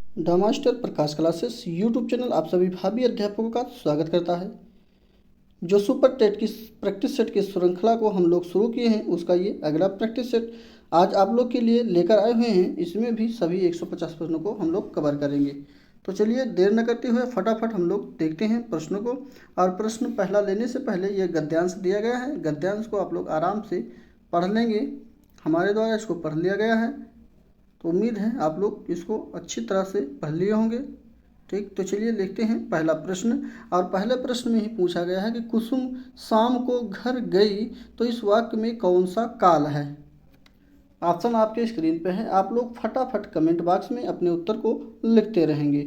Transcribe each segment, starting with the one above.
The master Prakash classes YouTube channel आप सभी भावी अध्यापकों का स्वागत करता है। जो सुपर टेट की प्रैक्टिस सेट की श्रृंखला को हम लोग शुरू किए हैं, उसका ये अगला प्रैक्टिस सेट आज आप लोग के लिए लेकर आए हुए हैं। इसमें भी सभी 150 प्रश्नों को हम लोग कवर करेंगे। तो चलिए देर न करते हुए फटाफट हम लोग देखते हैं प्रश्नों को। और प्रश्न पहला लेने से पहले ये गद्यांश दिया गया है, गद्यांश को आप लोग आराम से पढ़ लेंगे। हमारे द्वारा इसको पढ़ लिया गया है, तो उम्मीद है आप लोग इसको अच्छी तरह से पढ़ लिए होंगे। ठीक, तो चलिए देखते हैं पहला प्रश्न। और पहले प्रश्न में ही पूछा गया है कि कुसुम शाम को घर गई, तो इस वाक्य में कौन सा काल है। ऑप्शन आपके स्क्रीन पे है, आप लोग फटाफट कमेंट बॉक्स में अपने उत्तर को लिखते रहेंगे।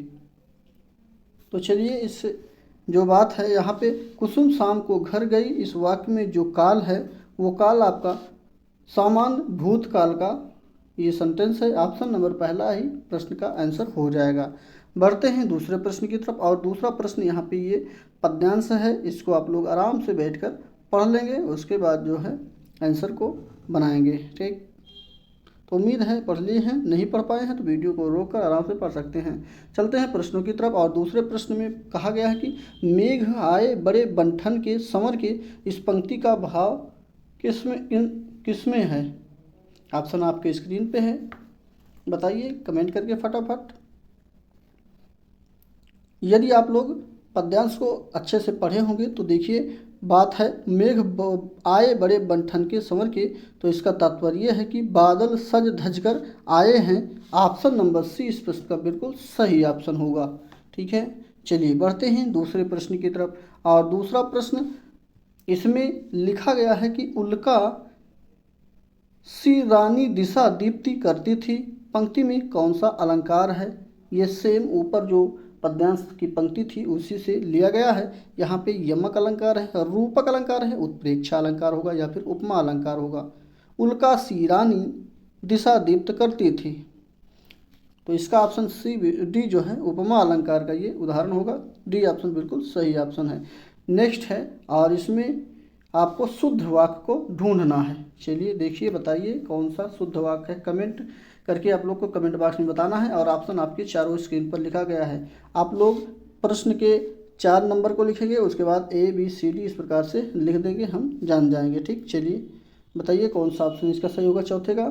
तो चलिए इस जो बात है यहाँ पे, कुसुम शाम को घर गई, इस वाक्य में जो काल है वो काल आपका सामान्य भूतकाल का ये सेंटेंस है। ऑप्शन नंबर पहला ही प्रश्न का आंसर हो जाएगा। बढ़ते हैं दूसरे प्रश्न की तरफ। और दूसरा प्रश्न यहाँ पे ये पद्यांश है, इसको आप लोग आराम से बैठकर पढ़ लेंगे, उसके बाद जो है आंसर को बनाएंगे। ठीक, तो उम्मीद है पढ़ लिए हैं, नहीं पढ़ पाए हैं तो वीडियो को रोक कर आराम से पढ़ सकते हैं। चलते हैं प्रश्नों की तरफ। और दूसरे प्रश्न में कहा गया है कि मेघ आए बड़े बंठन के संवर के, इस पंक्ति का भाव किसमें है। ऑप्शन आपके स्क्रीन पे है, बताइए कमेंट करके फटाफट। यदि आप लोग पद्यांश को अच्छे से पढ़े होंगे तो देखिए बात है मेघ आए बड़े बंठन के संवर के, तो इसका तात्पर्य है कि बादल सज धज कर आए हैं। ऑप्शन नंबर सी इस प्रश्न का बिल्कुल सही ऑप्शन होगा। ठीक है, चलिए बढ़ते हैं दूसरे प्रश्न की तरफ। और दूसरा प्रश्न इसमें लिखा गया है कि उल्का सी रानी दिशा दीप्ति करती थी, पंक्ति में कौन सा अलंकार है। ये सेम ऊपर जो पद्यांश की पंक्ति थी उसी से लिया गया है। यहाँ पे यमक अलंकार है, रूपक अलंकार है, उत्प्रेक्षा अलंकार होगा या फिर उपमा अलंकार होगा। उल्का सी रानी दिशा दीप्त करती थी, तो इसका ऑप्शन सी डी जो है उपमा अलंकार का ये उदाहरण होगा। डी ऑप्शन बिल्कुल सही ऑप्शन है। नेक्स्ट है, और इसमें आपको शुद्ध वाक्य को ढूंढना है। चलिए देखिए, बताइए कौन सा शुद्ध वाक्य है। कमेंट करके आप लोग को कमेंट बॉक्स में बताना है। और ऑप्शन आपके चारों स्क्रीन पर लिखा गया है। आप लोग प्रश्न के 4 नंबर को लिखेंगे, उसके बाद ए बी सी डी इस प्रकार से लिख देंगे, हम जान जाएंगे। ठीक, चलिए बताइए कौन सा ऑप्शन इसका सही होगा चौथे का।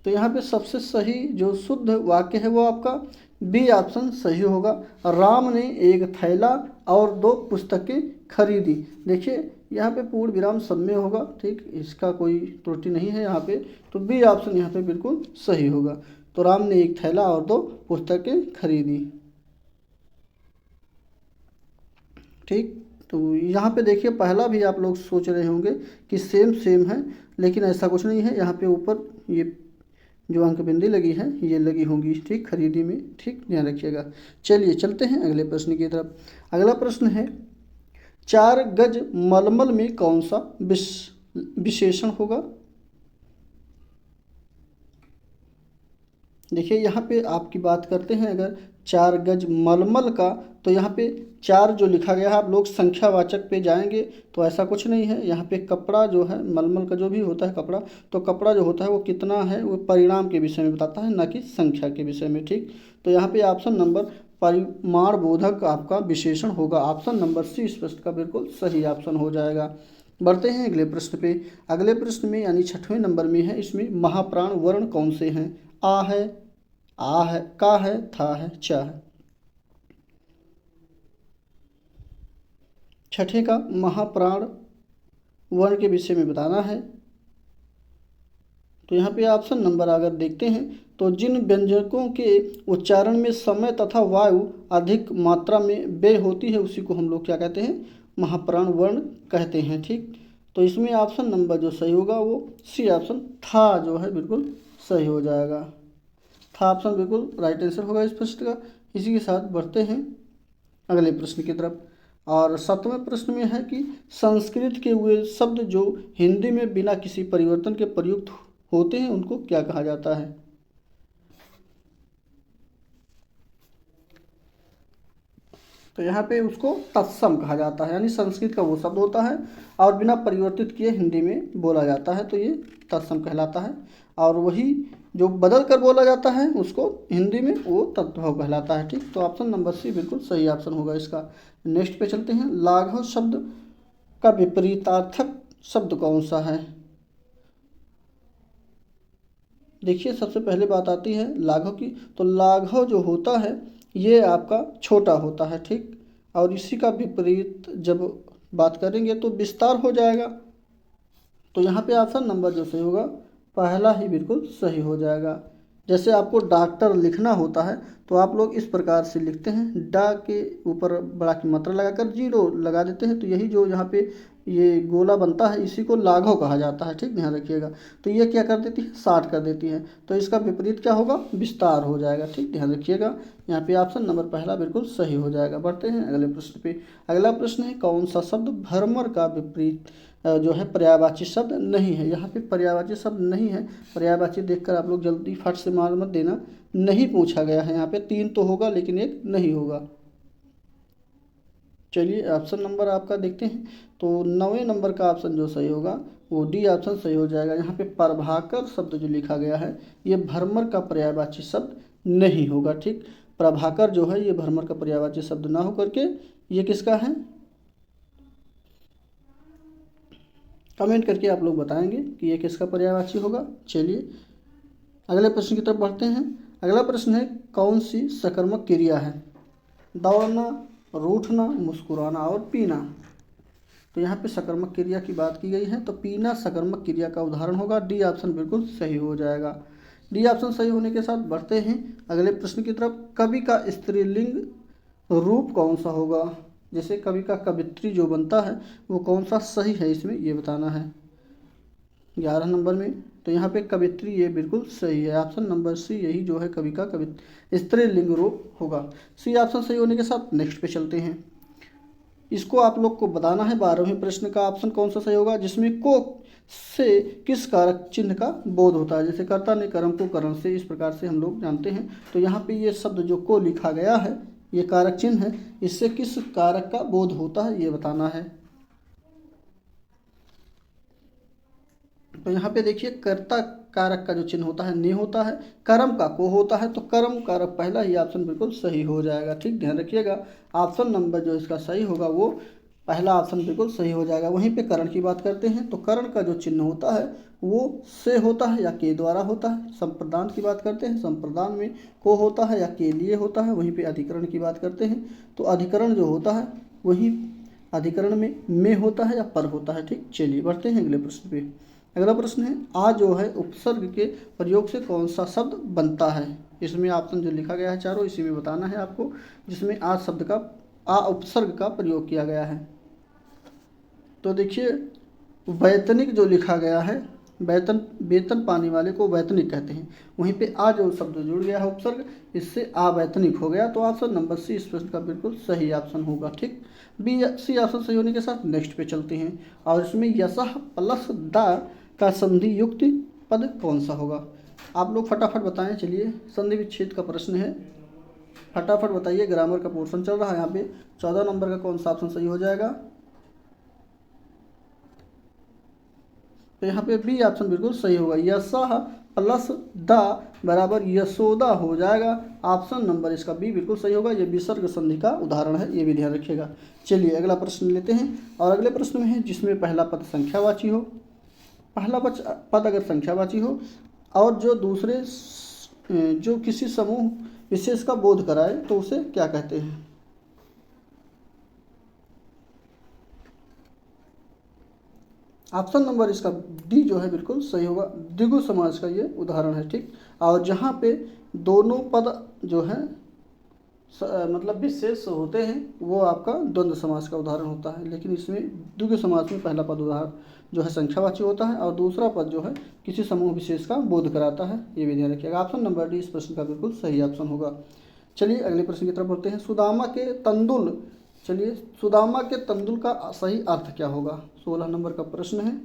तो यहाँ पे सबसे सही जो शुद्ध वाक्य है वो आपका बी ऑप्शन सही होगा। राम ने एक थैला और 2 पुस्तकें खरीदी। देखिए यहाँ पे पूर्ण विराम सब में होगा। ठीक, इसका कोई त्रुटि नहीं है यहाँ पे, तो बी ऑप्शन यहाँ पे बिल्कुल सही होगा। तो राम ने एक थैला और 2 पुस्तकें खरीदी। ठीक, तो यहाँ पे देखिए पहला भी आप लोग सोच रहे होंगे कि सेम सेम है, लेकिन ऐसा कुछ नहीं है। यहाँ पे ऊपर ये जो अंक बिंदी लगी है ये लगी होंगी, ठीक, खरीदी में। ठीक, ध्यान रखिएगा। चलिए चलते हैं अगले प्रश्न की तरफ। अगला प्रश्न है 4 गज मलमल में कौन सा विशेषण होगा। देखिए यहाँ पे आपकी बात करते हैं अगर 4 गज मलमल का, तो यहाँ पे 4 जो लिखा गया है आप लोग संख्यावाचक पे जाएंगे तो ऐसा कुछ नहीं है। यहाँ पे कपड़ा जो है मलमल का जो भी होता है कपड़ा, तो कपड़ा जो होता है वो कितना है वो परिणाम के विषय में बताता है, ना कि संख्या के विषय में। ठीक, तो यहाँ पे ऑप्शन नंबर परिमाण बोधक आपका विशेषण होगा। ऑप्शन नंबर सी इस प्रश्न का बिल्कुल सही ऑप्शन हो जाएगा। बढ़ते हैं अगले प्रश्न पे। अगले प्रश्न में यानी 6वें नंबर में है, इसमें महाप्राण वर्ण कौन से हैं। आ है, आ है, का है, था है, चा है। छठे का महाप्राण वर्ण के विषय में बताना है। तो यहाँ पे ऑप्शन नंबर अगर देखते हैं तो जिन व्यंजकों के उच्चारण में समय तथा वायु अधिक मात्रा में व्यय होती है उसी को हम लोग क्या कहते हैं, महाप्राण वर्ण कहते हैं। ठीक, तो इसमें ऑप्शन नंबर जो सही होगा वो सी ऑप्शन था जो है बिल्कुल सही हो जाएगा। था ऑप्शन बिल्कुल राइट आंसर होगा इस प्रश्न का। इसी के साथ बढ़ते हैं अगले प्रश्न की तरफ। और 7वें प्रश्न में है कि संस्कृत के वे शब्द जो हिंदी में बिना किसी परिवर्तन के प्रयुक्त होते हैं उनको क्या कहा जाता है। तो यहाँ पे उसको तत्सम कहा जाता है, यानी संस्कृत का वो शब्द होता है और बिना परिवर्तित किए हिंदी में बोला जाता है, तो ये तत्सम कहलाता है। और वही जो बदल कर बोला जाता है उसको हिंदी में वो तद्भव कहलाता है। ठीक, तो ऑप्शन नंबर सी बिल्कुल सही ऑप्शन होगा इसका। नेक्स्ट पे चलते हैं, लाघव शब्द का विपरीतार्थक शब्द कौन सा है। देखिए सबसे पहले बात आती है लाघव की, तो लाघव जो होता है ये आपका छोटा होता है। ठीक, और इसी का विपरीत जब बात करेंगे तो विस्तार हो जाएगा। तो यहाँ पे ऑप्शन नंबर जो सही होगा पहला ही बिल्कुल सही हो जाएगा। जैसे आपको डॉक्टर लिखना होता है तो आप लोग इस प्रकार से लिखते हैं, डा के ऊपर बड़ा की मात्रा लगाकर जीरो लगा देते हैं, तो यही जो यहाँ पे ये गोला बनता है इसी को लाघव कहा जाता है। ठीक, ध्यान रखिएगा। तो ये क्या कर देती है, शार्ट कर देती है, तो इसका विपरीत क्या होगा, विस्तार हो जाएगा। ठीक, ध्यान रखिएगा। यहाँ पे ऑप्शन नंबर पहला बिल्कुल सही हो जाएगा। बढ़ते हैं अगले प्रश्न पे। अगला प्रश्न है, कौन सा शब्द भ्रमर का विपरीत जो है पर्यायवाची शब्द नहीं है। यहाँ पे पर्यायवाची शब्द नहीं है, पर्यायवाची देखकर आप लोग जल्दी फट से मार मत देना, नहीं पूछा गया है। यहाँ पे 3 तो होगा लेकिन 1 नहीं होगा। चलिए ऑप्शन नंबर आपका देखते हैं, तो 9वें नंबर का ऑप्शन जो सही होगा वो डी ऑप्शन सही हो जाएगा। यहाँ पे प्रभाकर शब्द जो लिखा गया है ये भ्रमर का पर्यायवाची शब्द नहीं होगा। ठीक, प्रभाकर जो है ये भ्रमर का पर्यायवाची शब्द ना होकर के ये किसका है, कमेंट करके आप लोग बताएंगे कि ये किसका पर्यायवाची होगा। चलिए अगले प्रश्न की तरफ बढ़ते हैं। अगला प्रश्न है, कौन सी सकर्मक क्रिया है। दौड़ना, रूठना, मुस्कुराना और पीना। तो यहाँ पे सकर्मक क्रिया की बात की गई है, तो पीना सकर्मक क्रिया का उदाहरण होगा। डी ऑप्शन बिल्कुल सही हो जाएगा। डी ऑप्शन सही होने के साथ बढ़ते हैं अगले प्रश्न की तरफ। कवि का स्त्रीलिंग रूप कौन सा होगा। जैसे कवि का कवित्री जो बनता है वो कौन सा सही है, इसमें ये बताना है 11 नंबर में। तो यहाँ पे कवित्री ये बिल्कुल सही है। ऑप्शन नंबर सी यही जो है कवि का स्त्रीलिंग रूप होगा। सी ऑप्शन सही होने के साथ नेक्स्ट पे चलते हैं। इसको आप लोग को बताना है 12वें प्रश्न का ऑप्शन कौन सा सही होगा, जिसमें को से किस कारक चिन्ह का बोध होता है। जैसे कर्ता ने कर्म को करण से, इस प्रकार से हम लोग जानते हैं। तो यहाँ पे ये शब्द जो को लिखा गया है ये कारक चिन्ह है, इससे किस कारक का बोध होता है ये बताना है। तो यहाँ पे देखिए कर्ता कारक का जो चिन्ह होता है ने होता है, कर्म का को होता है, तो कर्म कारक पहला ही ऑप्शन बिल्कुल सही हो जाएगा। ठीक, ध्यान रखिएगा। ऑप्शन नंबर जो इसका सही होगा वो पहला ऑप्शन बिल्कुल सही हो जाएगा। वहीं पे करण की बात करते हैं, तो करण का जो चिन्ह होता है वो से होता है या के द्वारा होता है। संप्रदान की बात करते हैं, संप्रदान में को होता है या के लिए होता है। वहीं पे अधिकरण की बात करते हैं, तो अधिकरण जो होता है वही अधिकरण में होता है या पर होता है। ठीक, चलिए बढ़ते हैं अगले प्रश्न पे। अगला प्रश्न है, आ जो है उपसर्ग के प्रयोग से कौन सा शब्द बनता है। इसमें ऑप्शन जो लिखा गया है चारों इसी में बताना है आपको, जिसमें आ शब्द का आ उपसर्ग का प्रयोग किया गया है। तो देखिए वैतनिक जो लिखा गया है, वेतन पाने वाले को वैतनिक कहते हैं। वहीं पे आ जो शब्द जुड़ गया है उपसर्ग, इससे आवैतनिक हो गया। तो ऑप्शन नंबर सी इस प्रश्न का बिल्कुल सही ऑप्शन होगा। ठीक, बी सी ऑप्शन सही होने के साथ नेक्स्ट पे चलते हैं, और इसमें यशः प्लस दा का संधि युक्त पद कौन सा होगा। आप लोग फटाफट बताएं। चलिए संधि विच्छेद का प्रश्न है, फटाफट बताइए। ग्रामर का पोर्शन चल रहा है यहाँ पे। 14 नंबर का कौन सा ऑप्शन सही हो जाएगा। तो यहाँ पे बी ऑप्शन बिल्कुल सही होगा। यशः प्लस दा बराबर यशोदा हो जाएगा। ऑप्शन नंबर इसका बी बिल्कुल सही होगा। ये विसर्ग संधि का उदाहरण है, ये भी ध्यान रखिएगा। चलिए अगला प्रश्न लेते हैं, और अगले प्रश्न में है जिसमें पहला पद संख्यावाची हो। पहला पद अगर संख्यावाची हो और जो दूसरे जो किसी समूह विशेष का बोध कराए तो उसे क्या कहते हैं। ऑप्शन नंबर इसका डी जो है बिल्कुल सही होगा। द्विगु समास का ये उदाहरण है। ठीक, और जहाँ पे दोनों पद जो है मतलब विशेष होते हैं वो आपका द्वंद्व समास का उदाहरण होता है। लेकिन इसमें द्विगु समास में पहला पद उदाहरण जो है संख्यावाची होता है और दूसरा पद जो है किसी समूह विशेष का बोध कराता है, ये भी ध्यान रखिएगा। ऑप्शन नंबर डी इस प्रश्न का बिल्कुल सही ऑप्शन होगा। चलिए अगले प्रश्न की तरफ बढ़ते हैं। सुदामा के तंदुल, चलिए सुदामा के तंदुल का सही अर्थ क्या होगा। 16 नंबर का प्रश्न है।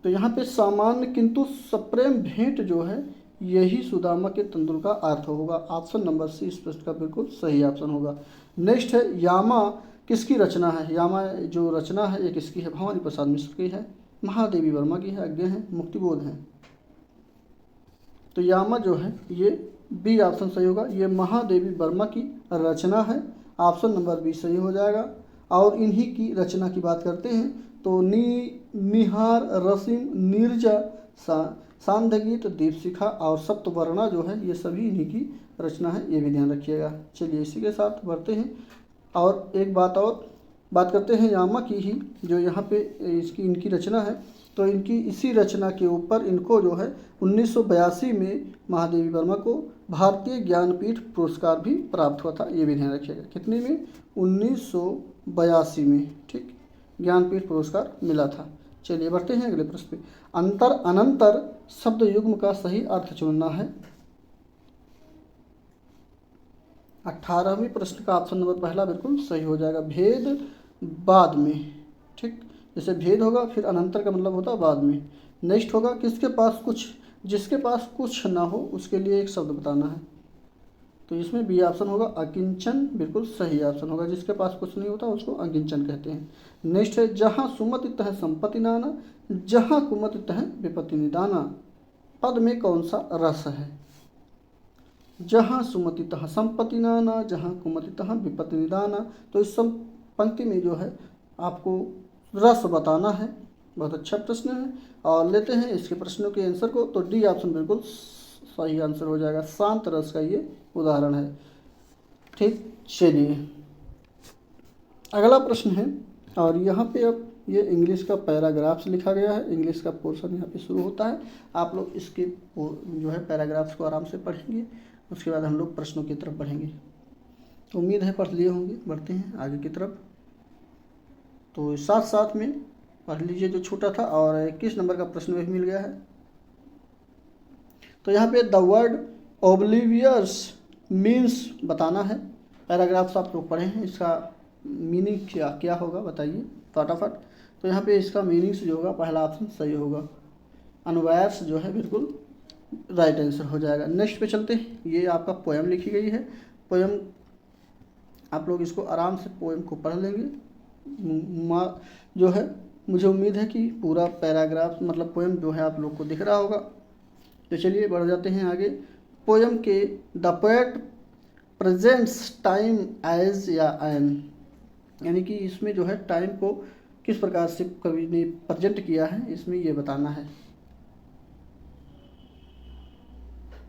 तो यहाँ पे सामान्य किंतु सप्रेम भेंट जो है यही सुदामा के तंदुल का अर्थ होगा। ऑप्शन नंबर सी इस प्रश्न का बिल्कुल सही ऑप्शन होगा। नेक्स्ट है, यामा किसकी रचना है? यामा जो रचना है ये किसकी है? भवानी प्रसाद मिश्र की है, महादेवी वर्मा की है, अज्ञे हैं, मुक्तिबोध है। तो यामा जो है ये बी ऑप्शन सही होगा, ये महादेवी वर्मा की रचना है। ऑप्शन नंबर बी सही हो जाएगा। और इन्हीं की रचना की बात करते हैं तो निहार, रसीम, नीरजा, सांध्यगीत, दीपशिखा और सप्तवर्णा जो है ये सभी इन्हीं की रचना है, ये भी ध्यान रखिएगा। चलिए इसी के साथ बढ़ते हैं और एक बात करते हैं यामा की ही, जो यहाँ पे इनकी रचना है। तो इनकी इसी रचना के ऊपर इनको जो है 1982 में महादेवी वर्मा को भारतीय ज्ञानपीठ पुरस्कार भी प्राप्त हुआ था, ये भी ध्यान रखिएगा। कितने में? 1982 में, ठीक, ज्ञानपीठ पुरस्कार मिला था। चलिए बढ़ते हैं अगले प्रश्न पे। अंतर अनंतर शब्द युग्म का सही अर्थ चुनना है। 18वें प्रश्न का ऑप्शन नंबर पहला बिल्कुल सही हो जाएगा, भेद बाद में, ठीक। जैसे भेद होगा फिर अनंतर का मतलब होता है बाद में। नेक्स्ट होगा जिसके पास कुछ ना हो उसके लिए एक शब्द बताना है। तो इसमें बी ऑप्शन होगा, अकिंचन, बिल्कुल सही ऑप्शन होगा। जिसके पास कुछ नहीं होता उसको अकिंचन कहते हैं। नेक्स्ट है, जहाँ सुमति तह संपत्ति नाना, जहाँ कुमति तह विपत्ति निदाना। पद में कौन सा रस है? जहाँ सुमति तह संपत्ति नाना, जहाँ कुमति तह विपत्ति निदाना। तो इस सब पंक्ति में जो है आपको रस बताना है। बहुत अच्छा प्रश्न है और लेते हैं इसके प्रश्नों के आंसर को। तो डी ऑप्शन बिल्कुल सही आंसर हो जाएगा, शांत रस का ये उदाहरण है, ठीक। चलिए अगला प्रश्न है और यहाँ पे अब ये इंग्लिश का पैराग्राफ्स लिखा गया है। इंग्लिश का पोर्शन यहाँ पे शुरू होता है। आप लोग इसके जो है पैराग्राफ्स को आराम से पढ़ेंगे, उसके बाद हम लोग प्रश्नों की तरफ बढ़ेंगे। उम्मीद है पढ़ लिए होंगे। बढ़ते हैं आगे की तरफ। तो साथ साथ में पढ़ लीजिए जो छूटा था। और 21 नंबर का प्रश्न भी मिल गया है। तो यहाँ पे द वर्ड ओब्लिवियस मीन्स बताना है। पैराग्राफ्स आप लोग पढ़े हैं, इसका मीनिंग क्या होगा बताइए फटाफट। तो यहाँ पे इसका मीनिंग्स जो होगा पहला ऑप्शन सही होगा, अनवायर्स जो है बिल्कुल राइट आंसर हो जाएगा। नेक्स्ट पे चलते हैं। ये आपका पोएम लिखी गई है। पोएम आप लोग इसको आराम से पोएम को पढ़ लेंगे। जो है मुझे उम्मीद है कि पूरा पैराग्राफ मतलब पोएम जो है आप लोग को दिख रहा होगा। तो चलिए बढ़ जाते हैं आगे। पोएम के the poet presents time age या एन, यानी कि इसमें जो है टाइम को किस प्रकार से कवि ने प्रेजेंट किया है, इसमें ये बताना है।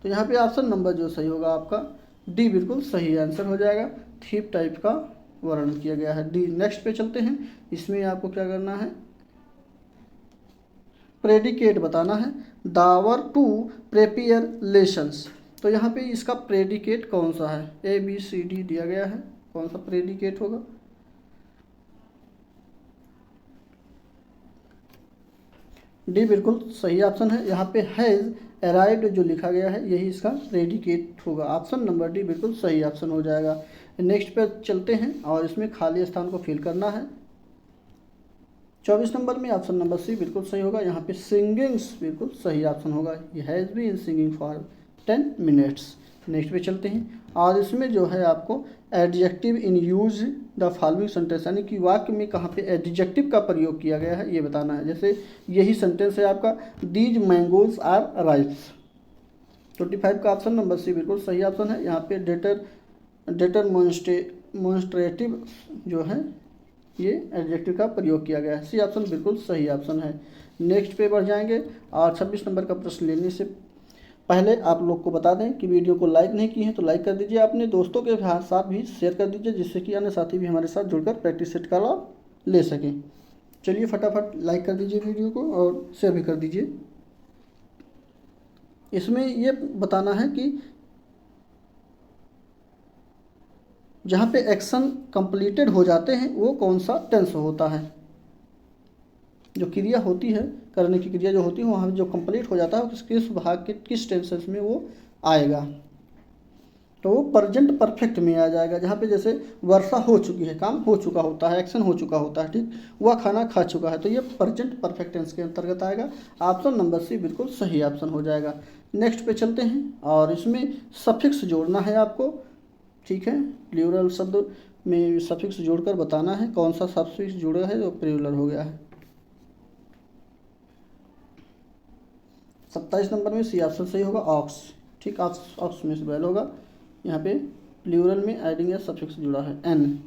तो यहाँ पे ऑप्शन नंबर जो सही होगा आपका डी बिल्कुल सही आंसर हो जाएगा। थीप टाइप का वर्णन किया गया है, डी। नेक्स्ट पे चलते हैं। इसमें आपको क्या करना है, प्रेडिकेट बताना है। दावर टू प्रेपियर लेशंस। तो यहाँ पे इसका प्रेडिकेट कौन सा है? ए बी सी डी दिया गया है, कौन सा प्रेडिकेट होगा? डी बिल्कुल सही ऑप्शन है। यहाँ पे हैज़ अराइव्ड जो लिखा गया है यही इसका प्रेडिकेट होगा। ऑप्शन नंबर डी बिल्कुल सही ऑप्शन हो जाएगा। नेक्स्ट पे चलते हैं और इसमें खाली स्थान को फिल करना है। 24 नंबर में ऑप्शन नंबर सी बिल्कुल सही होगा। यहाँ पे सिंगिंग्स बिल्कुल सही ऑप्शन होगा। ये has been singing for 10 minutes. Next पे चलते हैं और इसमें जो है आपको adjective in use the following sentence, यानी कि वाक्य में कहाँ पे एडजेक्टिव का प्रयोग किया गया है ये बताना है। जैसे यही सेंटेंस है आपका, दीज मैंगोज आर राइप्स। 25 का ऑप्शन नंबर सी बिल्कुल सही ऑप्शन है। यहाँ पे डेटरमोन्स्ट्रेटिव जो है ये एडजेक्टिव का प्रयोग किया गया है। सी ऑप्शन बिल्कुल सही ऑप्शन है। नेक्स्ट पे बढ़ जाएंगे और 26 नंबर का प्रश्न लेने से पहले आप लोग को बता दें कि वीडियो को लाइक नहीं किए हैं तो लाइक कर दीजिए, अपने दोस्तों के साथ भी शेयर कर दीजिए, जिससे कि अन्य साथी भी हमारे साथ जुड़कर प्रैक्टिस सेट का लाभ ले सकें। चलिए फटाफट लाइक कर दीजिए वीडियो को और शेयर भी कर दीजिए। इसमें ये बताना है कि जहाँ पे एक्शन कंप्लीटेड हो जाते हैं वो कौन सा टेंस होता है। जो क्रिया होती है, करने की क्रिया जो होती है वहाँ जो कंप्लीट हो जाता है किस भाग के किस टेंसेस में वो आएगा, तो वो प्रेजेंट परफेक्ट में आ जाएगा। जहाँ पे जैसे वर्षा हो चुकी है, काम हो चुका होता है, एक्शन हो चुका होता है, ठीक, वह खाना खा चुका है, तो ये प्रेजेंट परफेक्ट टेंस के अंतर्गत आएगा। ऑप्शन नंबर सी बिल्कुल सही ऑप्शन हो जाएगा। नेक्स्ट पे चलते हैं और इसमें सफिक्स जोड़ना है आपको, ठीक है। प्लूरल शब्द में सफिक्स जोड़कर बताना है कौन सा सफिक्स जुड़ा है जो प्लूरल हो गया है। 27 नंबर में सी ऑप्शन सही होगा, ऑक्स। ठीक, ऑक्स में से वेल होगा। यहाँ पे प्लूरल में एडिंग या सफिक्स जुड़ा है एन,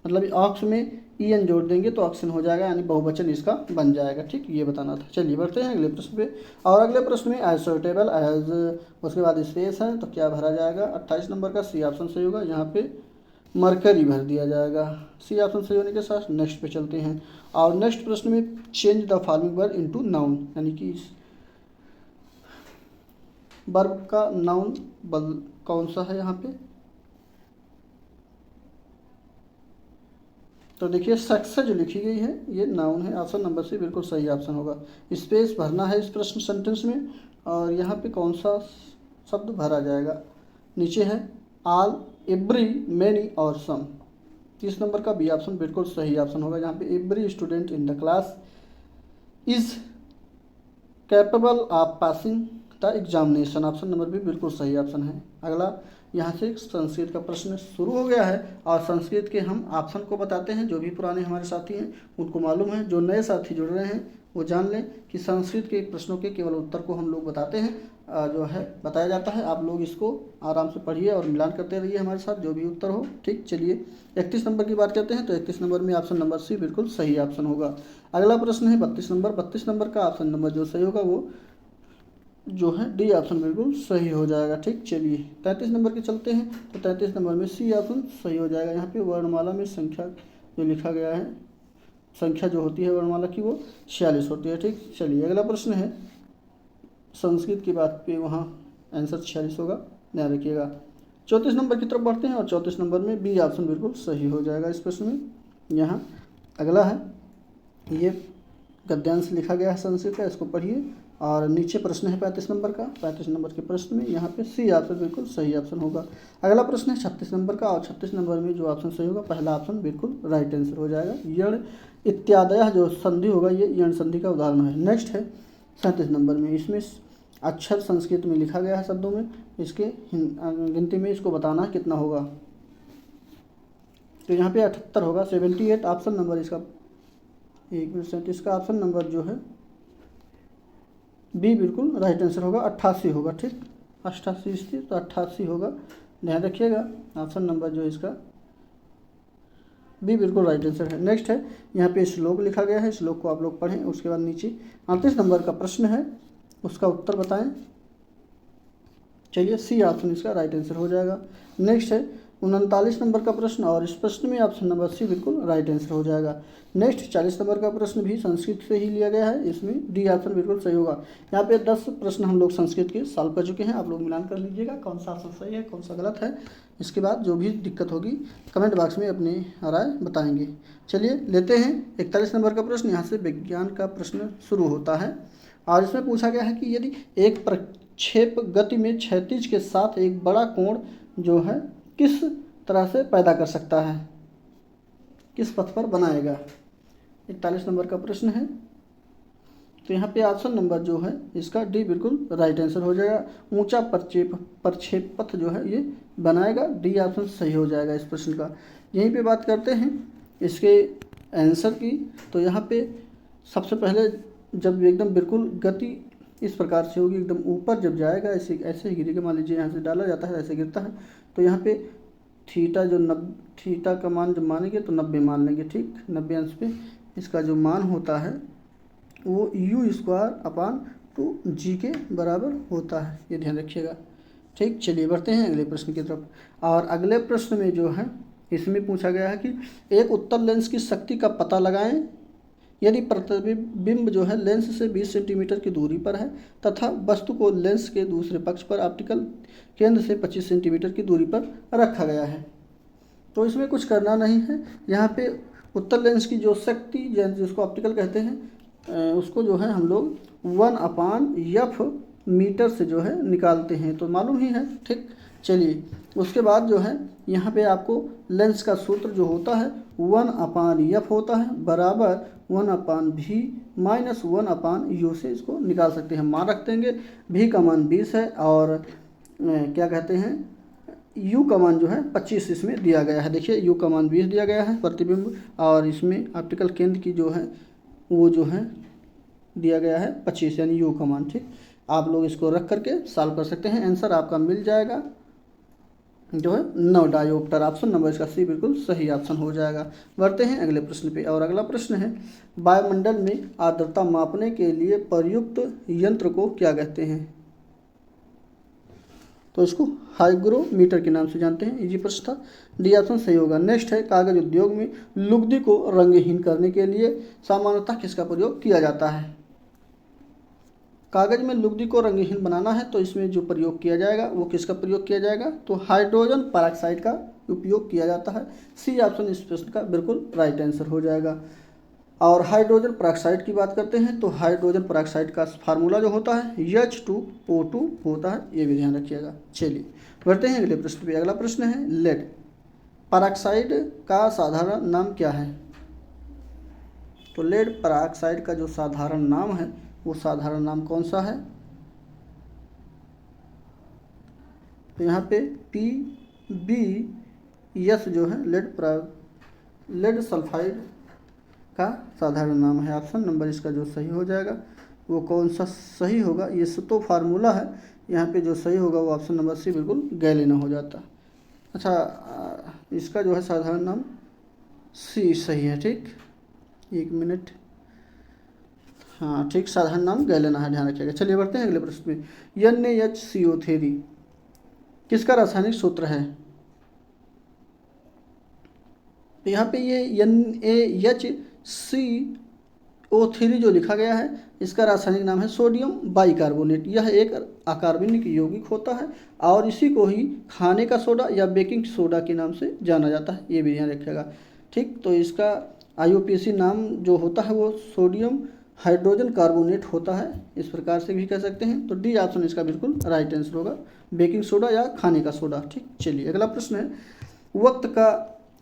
मतलब ऑक्स में ई एन जोड़ देंगे तो ऑक्सन हो जाएगा, यानी बहुवचन इसका बन जाएगा। ठीक, ये बताना था। चलिए बढ़ते हैं अगले प्रश्न पे। और अगले प्रश्न में एज सुटेबल एज, उसके बाद स्पेस है तो क्या भरा जाएगा। 28 नंबर का सी ऑप्शन सही होगा, यहाँ पे मरकरी भर दिया जाएगा। सी ऑप्शन सही होने के साथ नेक्स्ट पे चलते हैं। और नेक्स्ट प्रश्न में change the following verb into noun, यानी कि वर्ब का नाउन कौन सा है यहाँ पे। तो देखिए सक्सेस जो लिखी गई है ये नाउन है, ऑप्शन नंबर सी बिल्कुल सही ऑप्शन होगा। स्पेस भरना है इस प्रश्न सेंटेंस में, और यहाँ पे कौन सा शब्द भरा जाएगा। नीचे है ऑल, एवरी, मैनी और सम। 30 नंबर का बी ऑप्शन बिल्कुल सही ऑप्शन होगा, जहाँ पे every student in the class is capable of passing the examination. Option number भी बिल्कुल सही ऑप्शन है। अगला यहाँ से संस्कृत का प्रश्न शुरू हो गया है, और संस्कृत के हम ऑप्शन को बताते हैं। जो भी पुराने हमारे साथी हैं उनको मालूम है, जो नए साथी जुड़ रहे हैं वो जान लें कि संस्कृत के प्रश्नों के केवल उत्तर को हम लोग बताते हैं, जो है बताया जाता है। आप लोग इसको आराम से पढ़िए और मिलान करते रहिए हमारे साथ जो भी उत्तर हो। ठीक, चलिए 31 नंबर की बात करते हैं। तो 31 नंबर में ऑप्शन नंबर सी बिल्कुल सही ऑप्शन होगा। अगला प्रश्न है 32 नंबर। 32 नंबर का ऑप्शन नंबर जो सही होगा वो जो है डी ऑप्शन बिल्कुल सही हो जाएगा। ठीक, चलिए 33 नंबर के चलते हैं। तो 33 नंबर में सी ऑप्शन सही हो जाएगा। यहाँ पे वर्णमाला में संख्या जो लिखा गया है, संख्या जो होती है वर्णमाला की वो 46 होती है। ठीक, चलिए अगला प्रश्न है संस्कृत की बात पे, वहाँ आंसर 46 होगा, ध्यान रखिएगा। 34 नंबर की तरफ बढ़ते हैं, और 34 नंबर में बी ऑप्शन बिल्कुल सही हो जाएगा इस प्रश्न में। यहाँ अगला है, ये गद्यांश लिखा गया है संस्कृत का, इसको पढ़िए। और नीचे प्रश्न है 35 नंबर का। 35 नंबर के प्रश्न में यहाँ पे सी ऑप्शन बिल्कुल सही ऑप्शन होगा। अगला प्रश्न है 36 नंबर का, और 36 नंबर में जो ऑप्शन सही होगा पहला ऑप्शन बिल्कुल राइट आंसर हो जाएगा। यण इत्यादय जो संधि होगा ये यण संधि का उदाहरण है। नेक्स्ट है 37 नंबर में, इसमें अक्षर संस्कृत में लिखा गया है शब्दों में, इसके गिनती में इसको बताना कितना होगा। तो यहाँ पे 78 होगा, 78 ऑप्शन नंबर इसका। 1 इसका ऑप्शन नंबर जो है बी बिल्कुल राइट आंसर होगा। 88 होगा। ठीक, 88 थी तो 88 होगा, ध्यान रखिएगा। ऑप्शन नंबर जो इसका बी बिल्कुल राइट आंसर है। नेक्स्ट है यहाँ पे श्लोक लिखा गया है, श्लोक को आप लोग पढ़ें। उसके बाद नीचे 38 नंबर का प्रश्न है, उसका उत्तर बताएं। चलिए सी ऑप्शन इसका राइट आंसर हो जाएगा। नेक्स्ट है 39 नंबर का प्रश्न, और इस प्रश्न में ऑप्शन नंबर सी बिल्कुल राइट आंसर हो जाएगा। नेक्स्ट 40 नंबर का प्रश्न भी संस्कृत से ही लिया गया है, इसमें डी ऑप्शन बिल्कुल सही होगा। यहाँ पे 10 प्रश्न हम लोग संस्कृत के सॉल्व कर चुके हैं, आप लोग मिलान कर लीजिएगा कौन सा ऑप्शन सही है कौन सा गलत है। इसके बाद जो भी दिक्कत होगी कमेंट बॉक्स में अपनी राय बताएंगे। चलिए लेते हैं 41 नंबर का प्रश्न। यहाँ से विज्ञान का प्रश्न शुरू होता है, और इसमें पूछा गया है कि यदि एक प्रक्षेप गति में क्षैतिज के साथ एक बड़ा कोण जो है किस तरह से पैदा कर सकता है, किस पथ पर बनाएगा। 41 नंबर का प्रश्न है। तो यहाँ पे ऑप्शन नंबर जो है इसका डी बिल्कुल राइट आंसर हो जाएगा। ऊंचा प्रक्षेप पथ जो है ये बनाएगा, डी ऑप्शन सही हो जाएगा इस प्रश्न का। यहीं पे बात करते हैं इसके आंसर की। तो यहाँ पे सबसे पहले जब एकदम बिल्कुल गति इस प्रकार से होगी, एकदम ऊपर जब जाएगा ऐसे ही गिरेगा। मान लीजिए यहाँ से डाला जाता है, ऐसे गिरता है, तो यहाँ पे थीटा जो थीटा का मान जब मानेंगे तो 90 मान लेंगे। ठीक, 90 अंश पे इसका जो मान होता है वो u²/2g के बराबर होता है, ये ध्यान रखिएगा। ठीक, चलिए बढ़ते हैं अगले प्रश्न की तरफ। और अगले प्रश्न में जो है इसमें पूछा गया है कि एक उत्तल लेंस की शक्ति का पता लगाएं यदि प्रतिबिंब जो है लेंस से 20 सेंटीमीटर की दूरी पर है, तथा वस्तु को लेंस के दूसरे पक्ष पर ऑप्टिकल केंद्र से 25 सेंटीमीटर की दूरी पर रखा गया है। तो इसमें कुछ करना नहीं है। यहाँ पे उत्तल लेंस की जो शक्ति जिसको ऑप्टिकल कहते हैं उसको जो है हम लोग 1/f मीटर से जो है निकालते हैं, तो मालूम ही है। ठीक, चलिए उसके बाद जो है यहाँ पे आपको लेंस का सूत्र जो होता है 1/f होता है, बराबर 1/v माइनस 1/u से इसको निकाल सकते हैं। मान रख देंगे, v का मान 20 है और क्या कहते हैं यू का मान जो है 25 इसमें दिया गया है। देखिए यू का मान 20 दिया गया है प्रतिबिंब, और इसमें ऑप्टिकल केंद्र की जो है वो जो है दिया गया है 25, यानी यू का मान। ठीक, आप लोग इसको रख करके सॉल्व कर सकते हैं। आंसर आपका मिल जाएगा जो है 9 डायोप्टर। ऑप्शन नंबर इसका सी बिल्कुल सही ऑप्शन हो जाएगा। बढ़ते हैं अगले प्रश्न पे, और अगला प्रश्न है वायुमंडल में आर्द्रता मापने के लिए प्रयुक्त यंत्र को क्या कहते हैं? तो इसको हाइग्रोमीटर के नाम से जानते हैं। इजी प्रश्न था, डी ऑप्शन सही होगा। नेक्स्ट है कागज उद्योग में लुगदी को रंगहीन करने के लिए सामान्यतः किसका प्रयोग किया जाता है? कागज में लुगदी को रंगहीन बनाना है तो इसमें जो प्रयोग किया जाएगा वो किसका प्रयोग किया जाएगा? तो हाइड्रोजन पेरोक्साइड का उपयोग किया जाता है। सी ऑप्शन इस प्रश्न का बिल्कुल राइट आंसर हो जाएगा। और हाइड्रोजन पेरोक्साइड की बात करते हैं तो हाइड्रोजन पेरोक्साइड का फार्मूला जो होता है H2O2 होता है, ये भी ध्यान रखिएगा। चलिए बढ़ते हैं अगले प्रश्न पे। अगला प्रश्न है लेड पेरोक्साइड का साधारण नाम क्या है? तो लेड पेरोक्साइड का जो साधारण नाम है वो साधारण नाम कौन सा है? तो यहाँ पे PbS जो है लेड सल्फाइड का साधारण नाम है। ऑप्शन नंबर इसका जो सही हो जाएगा वो कौन सा सही होगा? ये तो फार्मूला है, यहाँ पे जो सही होगा वो ऑप्शन नंबर सी बिल्कुल गैलेना हो जाता। अच्छा, इसका जो है साधारण नाम सी सही है। ठीक, एक मिनट, हाँ ठीक, साधारण नाम गैलेना है, ध्यान रखिएगा। चलिए बढ़ते हैं अगले प्रश्न में। NaHCO3 किसका रासायनिक सूत्र है? तो यहाँ पे ये NaHCO3 जो लिखा गया है इसका रासायनिक नाम है सोडियम बाइकार्बोनेट। यह एक अकार्बनिक यौगिक होता है और इसी को ही खाने का सोडा या बेकिंग सोडा के नाम से जाना जाता है, ये भी ध्यान रखिएगा। ठीक, तो इसका IUPAC नाम जो होता है वो सोडियम हाइड्रोजन कार्बोनेट होता है, इस प्रकार से भी कह सकते हैं। तो डी ऑप्शन इसका बिल्कुल राइट आंसर होगा, बेकिंग सोडा या खाने का सोडा। ठीक, चलिए अगला प्रश्न है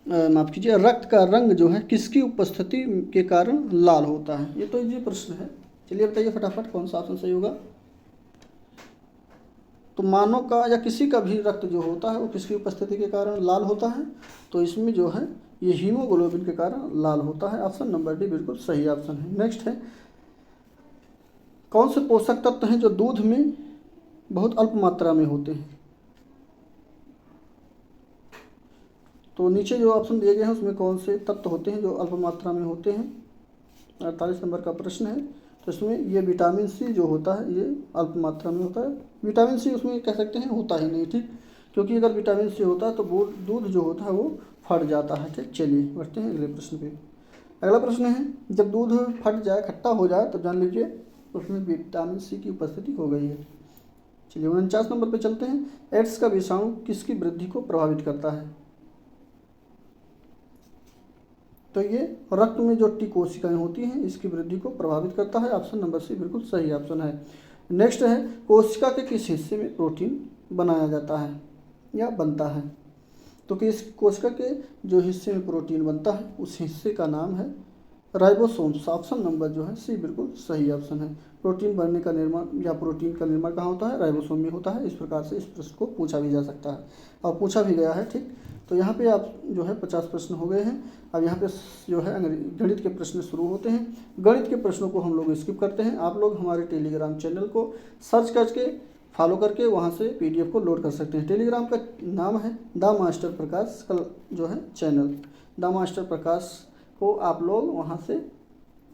माफ़ कीजिए, रक्त का रंग जो है किसकी उपस्थिति के कारण लाल होता है? ये तो इजी प्रश्न है। चलिए बताइए फटाफट कौन सा ऑप्शन सही होगा? तो मानव का या किसी का भी रक्त जो होता है वो किसकी उपस्थिति के कारण लाल होता है? तो इसमें जो है ये हीमोग्लोबिन के कारण लाल होता है। ऑप्शन नंबर डी बिल्कुल सही ऑप्शन है। नेक्स्ट है कौन से पोषक तत्व हैं जो दूध में बहुत अल्प मात्रा में होते हैं? तो नीचे जो ऑप्शन दिए गए हैं उसमें कौन से तत्व होते हैं जो अल्प मात्रा में होते हैं? 48 नंबर का प्रश्न है। तो इसमें ये विटामिन सी जो होता है ये अल्प मात्रा में होता है। विटामिन सी उसमें कह सकते हैं होता ही नहीं। ठीक, क्योंकि अगर विटामिन सी होता है तो वो दूध जो होता है वो फट जाता है। ठीक, चलिए बढ़ते हैं अगले प्रश्न पे। अगला प्रश्न है जब दूध फट जाए, खट्टा हो जाए, तो जान लीजिए उसमें विटामिन सी की उपस्थिति हो गई है। चलिए 49 नंबर पे चलते हैं। एड्स का विषाणु किसकी वृद्धि को प्रभावित करता है? तो ये रक्त में जो टी कोशिकाएं होती हैं इसकी वृद्धि को प्रभावित करता है। ऑप्शन नंबर सी बिल्कुल सही ऑप्शन है। नेक्स्ट है कोशिका के किस हिस्से में प्रोटीन बनाया जाता है या बनता है? तो किस कोशिका के जो हिस्से में प्रोटीन बनता है उस हिस्से का नाम है राइबोसोम्स। ऑप्शन नंबर जो है सी बिल्कुल सही ऑप्शन है। प्रोटीन बनने का निर्माण या प्रोटीन का निर्माण कहाँ होता है? राइबोसोम में होता है। इस प्रकार से इस प्रश्न को पूछा भी जा सकता है और पूछा भी गया है। ठीक, तो यहाँ पे आप जो है 50 प्रश्न हो गए हैं। अब यहाँ पे जो है गणित के प्रश्न शुरू होते हैं। गणित के प्रश्नों को हम लोग स्किप करते हैं। आप लोग हमारे टेलीग्राम चैनल को सर्च करके फॉलो करके वहाँ से PDF को लोड कर सकते हैं। टेलीग्राम का नाम है द मास्टर प्रकाश का जो है चैनल, द मास्टर प्रकाश को आप लोग वहाँ से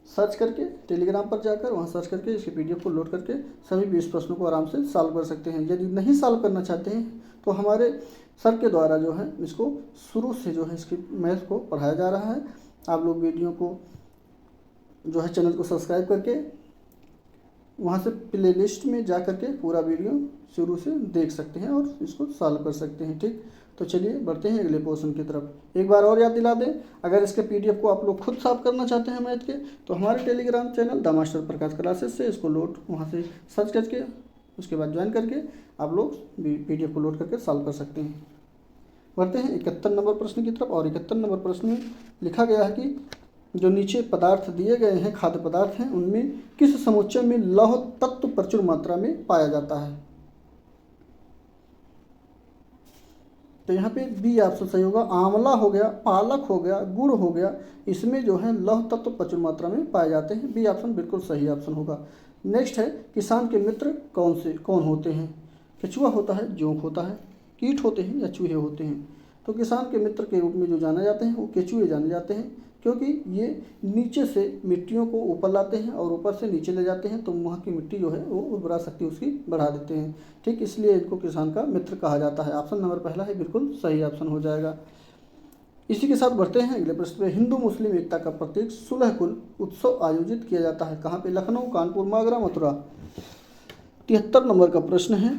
सर्च करके टेलीग्राम पर जाकर वहाँ सर्च करके इसके PDF को लोड करके सभी 20 प्रश्नों को आराम से सॉल्व कर सकते हैं। यदि नहीं सॉल्व करना चाहते हैं तो हमारे सर के द्वारा जो है इसको शुरू से जो है इसकी मैथ को पढ़ाया जा रहा है। आप लोग वीडियो को जो है चैनल को सब्सक्राइब करके वहाँ से प्ले लिस्ट में जा करके पूरा वीडियो शुरू से देख सकते हैं और इसको सॉल्व कर सकते हैं। ठीक, तो चलिए बढ़ते हैं अगले पोर्शन की तरफ। एक बार और याद दिला दें, अगर इसके PDF को आप लोग खुद सॉल्व करना चाहते हैं मैथ के तो हमारे Telegram channel the master Prakash classes से इसको लोड वहाँ से सर्च करके उसके बाद ज्वाइन करके आप लोग PDF को लोड करके सॉल्व कर सकते हैं। बढ़ते हैं 71 नंबर प्रश्न की तरफ। और 71 नंबर प्रश्न में लिखा गया है कि जो नीचे पदार्थ दिए गए हैं, खाद्य पदार्थ हैं, उनमें किस समुच्चय में लौह तत्व प्रचुर मात्रा में पाया जाता है? तो यहाँ पे बी ऑप्शन सही होगा। आंवला हो गया, पालक हो गया, गुड़ हो गया, इसमें जो है लौह तत्व प्रचुर मात्रा में पाए जाते हैं। बी ऑप्शन बिल्कुल सही ऑप्शन होगा। नेक्स्ट है किसान के मित्र कौन होते हैं? केचुआ होता है, जोंक होता है, कीट होते हैं या चूहे होते हैं? तो किसान के मित्र के रूप में जो जाने जाते हैं वो केचुए जाने जाते हैं, क्योंकि ये नीचे से मिट्टियों को ऊपर लाते हैं और ऊपर से नीचे ले जाते हैं, तो वहाँ की मिट्टी जो है वो उर्वरा शक्ति उसकी बढ़ा देते हैं। ठीक, इसलिए इनको किसान का मित्र कहा जाता है। ऑप्शन नंबर पहला है बिल्कुल सही ऑप्शन हो जाएगा। इसी के साथ बढ़ते हैं अगले प्रश्न पे। हिंदू मुस्लिम एकता का प्रतीक सुलहकुल उत्सव आयोजित किया जाता है कहाँ पे? लखनऊ, कानपुर, आगरा, मथुरा। 73 नंबर का प्रश्न है।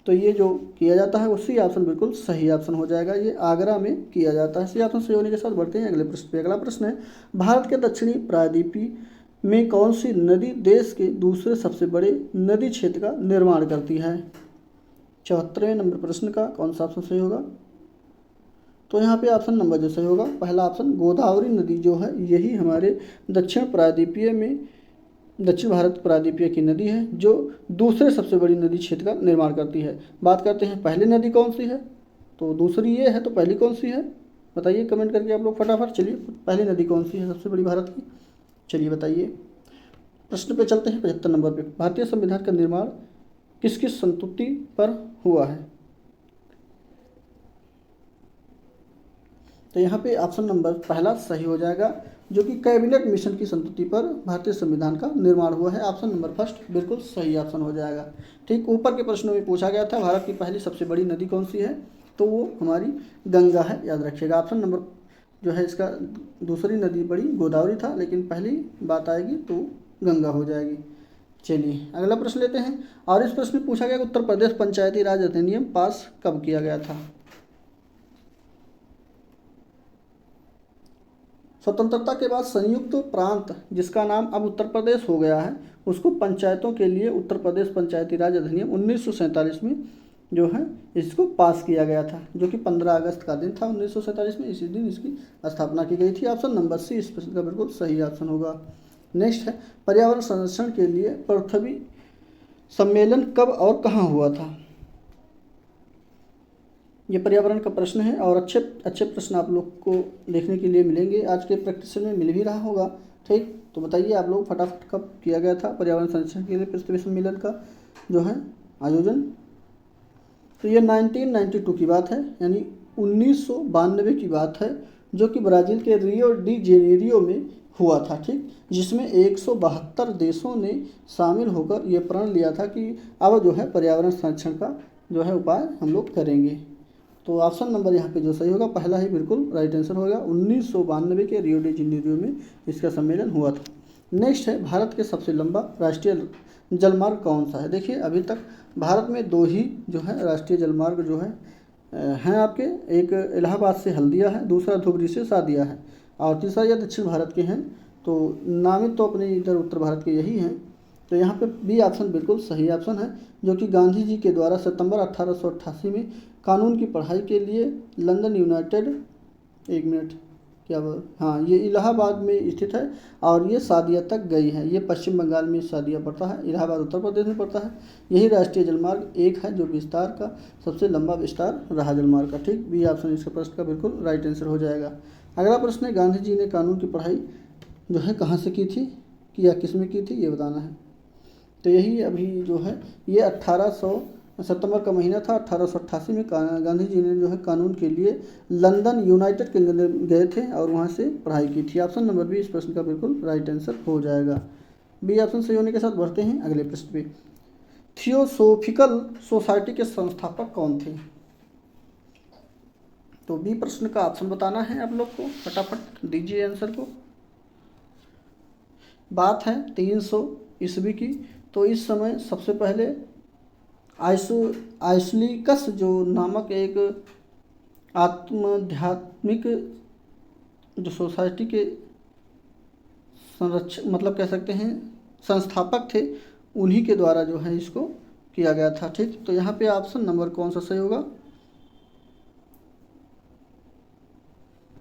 तो ये जो किया जाता है उसी ऑप्शन बिल्कुल सही ऑप्शन हो जाएगा। ये आगरा में किया जाता है। सी ऑप्शन सही होने के साथ बढ़ते हैं अगले प्रश्न पे। अगला प्रश्न है भारत के दक्षिणी प्रायद्वीपीय में कौन सी नदी देश के दूसरे सबसे बड़े नदी क्षेत्र का निर्माण करती है? 74वें नंबर प्रश्न का कौन सा ऑप्शन सही होगा? तो यहाँ पे ऑप्शन नंबर जो सही होगा पहला ऑप्शन, गोदावरी नदी जो है यही हमारे दक्षिण भारत प्रायद्वीपीय की नदी है जो दूसरे सबसे बड़ी नदी क्षेत्र का निर्माण करती है। बात करते हैं पहली नदी कौन सी है, तो दूसरी ये है, तो पहली कौन सी है बताइए कमेंट करके आप लोग फटाफट। चलिए पहली नदी कौन सी है सबसे बड़ी भारत की, चलिए बताइए। प्रश्न पे चलते हैं 75 नंबर पे। भारतीय संविधान का निर्माण किस किस संस्तुति पर हुआ है? तो यहाँ पे ऑप्शन नंबर पहला सही हो जाएगा, जो कि कैबिनेट मिशन की संस्तुति पर भारतीय संविधान का निर्माण हुआ है। ऑप्शन नंबर फर्स्ट बिल्कुल सही ऑप्शन हो जाएगा। ठीक, ऊपर के प्रश्नों में पूछा गया था भारत की पहली सबसे बड़ी नदी कौन सी है, तो वो हमारी गंगा है, याद रखिएगा। ऑप्शन नंबर जो है इसका दूसरी नदी बड़ी गोदावरी था, लेकिन पहली बात आएगी तो गंगा हो जाएगी। चलिए अगला प्रश्न लेते हैं। और इस प्रश्न में पूछा गया उत्तर प्रदेश पंचायती राज अधिनियम पास कब किया गया था? स्वतंत्रता के बाद संयुक्त प्रांत जिसका नाम अब उत्तर प्रदेश हो गया है, उसको पंचायतों के लिए उत्तर प्रदेश पंचायती राज अधिनियम 1947 में जो है इसको पास किया गया था, जो कि 15 अगस्त का दिन था 1947 में। इसी दिन इसकी स्थापना की गई थी। ऑप्शन नंबर सी इस प्रश्न का बिल्कुल सही ऑप्शन होगा। नेक्स्ट है पर्यावरण संरक्षण के लिए पृथ्वी सम्मेलन कब और कहाँ हुआ था? ये पर्यावरण का प्रश्न है और अच्छे प्रश्न आप लोग को देखने के लिए मिलेंगे। आज के प्रैक्टिस में मिल भी रहा होगा। ठीक, तो बताइए आप लोग फटाफट कब किया गया था पर्यावरण संरक्षण के लिए पृथ्वी सम्मेलन का जो है आयोजन? तो ये 1992 की बात है, यानी 1992 की बात है, जो कि ब्राज़ील के रियो डी जेनेरियो में हुआ था। ठीक, जिसमें 172 देशों ने शामिल होकर ये प्रण लिया था कि अब जो है पर्यावरण संरक्षण का जो है उपाय हम लोग करेंगे। तो ऑप्शन नंबर यहाँ पे जो सही होगा पहला ही बिल्कुल राइट आंसर होगा। 1992 के रियो डी जेनेरियो में इसका सम्मेलन हुआ था। नेक्स्ट है भारत के सबसे लंबा राष्ट्रीय जलमार्ग कौन सा है? देखिए अभी तक भारत में 2 ही जो है राष्ट्रीय जलमार्ग जो है हैं आपके, एक इलाहाबाद से हल्दिया है, दूसरा धुबरी से सादिया है, और तीसरा यह दक्षिण भारत के हैं। तो नामित तो अपने इधर उत्तर भारत के यही हैं। तो यहाँ पे बी ऑप्शन बिल्कुल सही ऑप्शन है, जो कि गांधी जी के द्वारा सितंबर 1888 में कानून की पढ़ाई के लिए लंदन ये इलाहाबाद में स्थित है और ये सादिया तक गई है। ये पश्चिम बंगाल में सादिया पड़ता है, इलाहाबाद उत्तर प्रदेश में पड़ता है। यही राष्ट्रीय जलमार्ग एक है जो विस्तार का सबसे लंबा विस्तार रहा जलमार्ग का। ठीक, बी ऑप्शन इसका प्रश्न का बिल्कुल राइट आंसर हो जाएगा। अगला प्रश्न है गांधी जी ने कानून की पढ़ाई जो है कहाँ से की थी या किस में की थी, ये बताना है। तो यही अभी जो है ये सितंबर का महीना था 1888 में गांधी जी ने जो है कानून के लिए लंदन यूनाइटेड किंगडम गए थे और वहाँ से पढ़ाई की थी। ऑप्शन नंबर बी इस प्रश्न का बिल्कुल राइट आंसर हो जाएगा। बी ऑप्शन सही होने के साथ बढ़ते हैं अगले प्रश्न पे। थियोसोफिकल सोसाइटी के संस्थापक कौन थे? तो बी प्रश्न का ऑप्शन बताना है आप लोग को, फटाफट दीजिए आंसर को। बात है 300 ईस्वी की। तो इस समय सबसे पहले आइसलिकस जो नामक एक आत्मध्यात्मिक जो सोसाइटी के मतलब कह सकते हैं संस्थापक थे, उन्हीं के द्वारा जो है इसको किया गया था। ठीक, तो यहाँ पे ऑप्शन नंबर कौन सा सही होगा?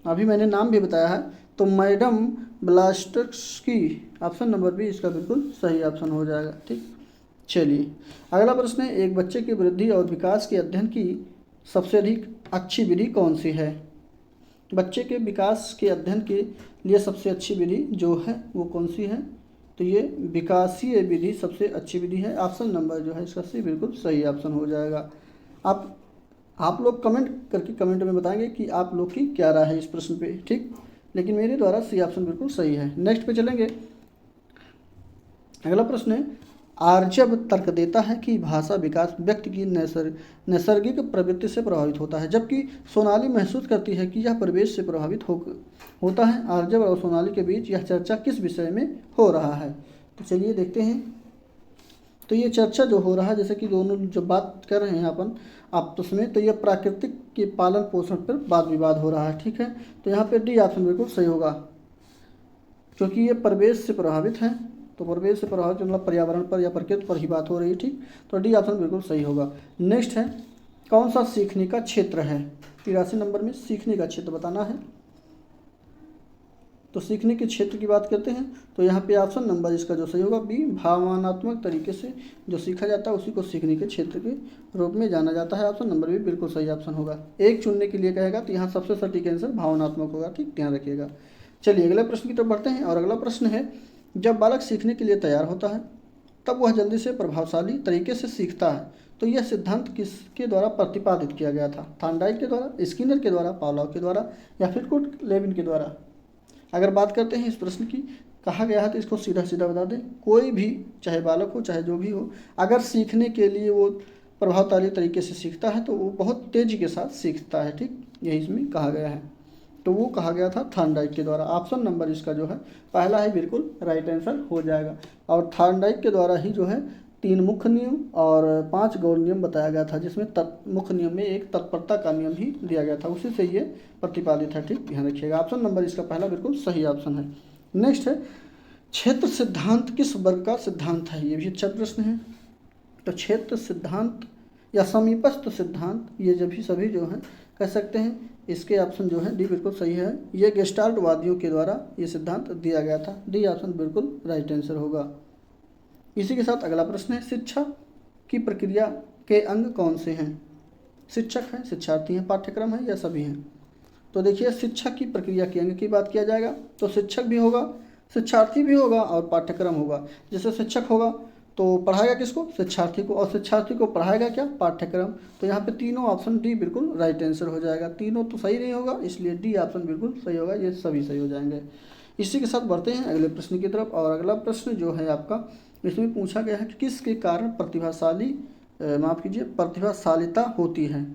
अभी मैंने नाम भी बताया है, तो मैडम ब्लास्टर्स्की, ऑप्शन नंबर बी इसका बिल्कुल सही ऑप्शन हो जाएगा। ठीक, चलिए अगला प्रश्न है एक बच्चे की वृद्धि और विकास के अध्ययन की सबसे अधिक अच्छी विधि कौन सी है? बच्चे के विकास के अध्ययन के लिए सबसे अच्छी विधि जो है वो कौन सी है? तो ये विकासीय विधि सबसे अच्छी विधि है। ऑप्शन नंबर जो है इसका सी बिल्कुल सही ऑप्शन हो जाएगा। आप लोग कमेंट करके कमेंट में बताएंगे कि आप लोग की क्या राय है इस प्रश्न पे, ठीक। लेकिन मेरे द्वारा सी ऑप्शन बिल्कुल सही है। नेक्स्ट पे चलेंगे। अगला प्रश्न है, आर्जव तर्क देता है कि भाषा विकास व्यक्ति की नैसर्गिक प्रवृत्ति से प्रभावित होता है, जबकि सोनाली महसूस करती है कि यह परिवेश से प्रभावित होता है। आर्जव और सोनाली के बीच यह चर्चा किस विषय में हो रहा है? तो चलिए देखते हैं। तो ये चर्चा जो हो रहा है, जैसे कि दोनों जो बात कर रहे हैं अपन आपस में, तो यह प्राकृतिक के पालन पोषण पर वाद विवाद हो रहा है, ठीक है। तो यहाँ पे डी ऑप्शन बिल्कुल सही होगा, क्योंकि ये परिवेश से प्रभावित है। तो परिवेश से प्रभावित मतलब पर्यावरण पर या प्रकृति पर ही बात हो रही है, ठीक। तो डी ऑप्शन बिल्कुल सही होगा। नेक्स्ट है, कौन सा सीखने का क्षेत्र है? 83 नंबर में सीखने का क्षेत्र बताना है। तो सीखने के क्षेत्र की बात करते हैं तो यहाँ पे ऑप्शन नंबर इसका जो सही होगा बी, भावनात्मक तरीके से जो सीखा जाता है उसी को सीखने के क्षेत्र के रूप में जाना जाता है। ऑप्शन नंबर भी बिल्कुल सही ऑप्शन होगा। एक चुनने के लिए कहेगा तो यहाँ सबसे सटीक आंसर भावनात्मक होगा, ठीक, ध्यान रखिएगा। चलिए अगले प्रश्न की तरफ बढ़ते हैं और अगला प्रश्न है, जब बालक सीखने के लिए तैयार होता है तब वह जल्दी से प्रभावशाली तरीके से सीखता है। तो यह सिद्धांत किसके द्वारा प्रतिपादित किया गया था? थॉर्नडाइक के द्वारा, स्किनर के द्वारा, पावलोव के द्वारा या फिर कुर्ट-लेविन के द्वारा? अगर बात करते हैं इस प्रश्न की, कहा गया है तो इसको सीधा सीधा बता दें, कोई भी चाहे बालक हो चाहे जो भी हो, अगर सीखने के लिए वो प्रभावशाली तरीके से सीखता है तो वो बहुत तेज़ी के साथ सीखता है, ठीक, यही इसमें कहा गया है। तो वो कहा गया था थॉर्नडाइक के द्वारा। ऑप्शन नंबर इसका जो है पहला है बिल्कुल राइट आंसर हो जाएगा। और थॉर्नडाइक के द्वारा ही जो है 3 मुख्य नियम और 5 गौण नियम बताया गया था, जिसमें मुख्य नियम में एक तत्परता का नियम भी दिया गया था, उसी से ये प्रतिपादित है, ठीक, ध्यान रखिएगा। ऑप्शन नंबर इसका पहला बिल्कुल सही ऑप्शन है। नेक्स्ट है, क्षेत्र सिद्धांत किस वर्ग का सिद्धांत है? ये भी अच्छा प्रश्न है। तो क्षेत्र सिद्धांत या समीपस्थ सिद्धांत, ये जब भी सभी जो है कह सकते हैं, इसके ऑप्शन जो है डी बिल्कुल सही है। ये गेस्टाल्टवादियों के द्वारा ये सिद्धांत दिया गया था। डी ऑप्शन बिल्कुल राइट आंसर होगा। इसी के साथ अगला प्रश्न है, शिक्षा की प्रक्रिया के अंग कौन से हैं? शिक्षक हैं, शिक्षार्थी हैं, पाठ्यक्रम है या सभी हैं? तो देखिए, शिक्षा की प्रक्रिया के अंग की बात किया जाएगा तो शिक्षक भी होगा, शिक्षार्थी भी होगा और पाठ्यक्रम होगा। जैसे शिक्षक होगा तो पढ़ाएगा किसको? शिक्षार्थी को, और शिक्षार्थी को पढ़ाएगा क्या? पाठ्यक्रम। तो यहाँ पे तीनों ऑप्शन डी बिल्कुल राइट आंसर हो जाएगा। तीनों तो सही नहीं होगा, इसलिए डी ऑप्शन बिल्कुल सही होगा, ये सभी सही हो जाएंगे। इसी के साथ बढ़ते हैं अगले प्रश्न की तरफ। और अगला प्रश्न जो है आपका, इसमें पूछा गया है कि किसके कारण प्रतिभाशालिता होती है?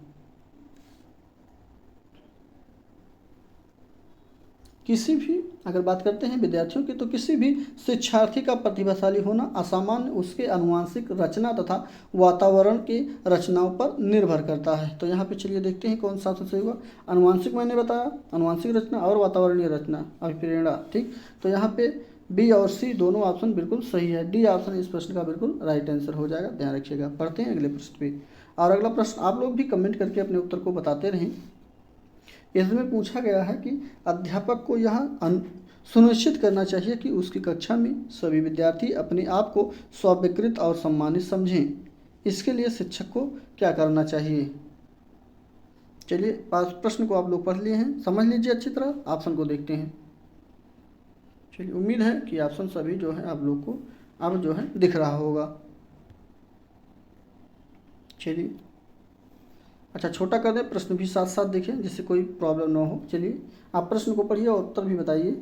किसी भी, अगर बात करते हैं विद्यार्थियों की, तो किसी भी शिक्षार्थी का प्रतिभाशाली होना असामान्य उसके आनुवंशिक रचना तथा वातावरण की रचनाओं पर निर्भर करता है। तो यहाँ पे चलिए देखते हैं कौन सा सही होगा। आनुवंशिक मैंने बताया, आनुवंशिक रचना और वातावरणीय रचना, अभिप्रेरणा, ठीक। तो यहाँ पे बी और सी दोनों ऑप्शन बिल्कुल सही है। डी ऑप्शन इस प्रश्न का बिल्कुल राइट आंसर हो जाएगा, ध्यान रखिएगा। पढ़ते हैं अगले प्रश्न पे। और अगला प्रश्न आप लोग भी कमेंट करके अपने उत्तर को बताते रहें। इसमें पूछा गया है कि अध्यापक को यह सुनिश्चित करना चाहिए कि उसकी कक्षा में सभी विद्यार्थी अपने आप को स्वीकृत और सम्मानित समझें। इसके लिए शिक्षक को क्या करना चाहिए? चलिए प्रश्न को आप लोग पढ़ लिए हैं, समझ लीजिए अच्छी तरह, ऑप्शन को देखते हैं। चलिए, उम्मीद है कि ऑप्शन सभी जो है आप लोग को अब जो है दिख रहा होगा। चलिए, अच्छा छोटा कर दें, प्रश्न भी साथ साथ देखें जिससे कोई प्रॉब्लम ना हो। चलिए, आप प्रश्न को पढ़िए और उत्तर भी बताइए।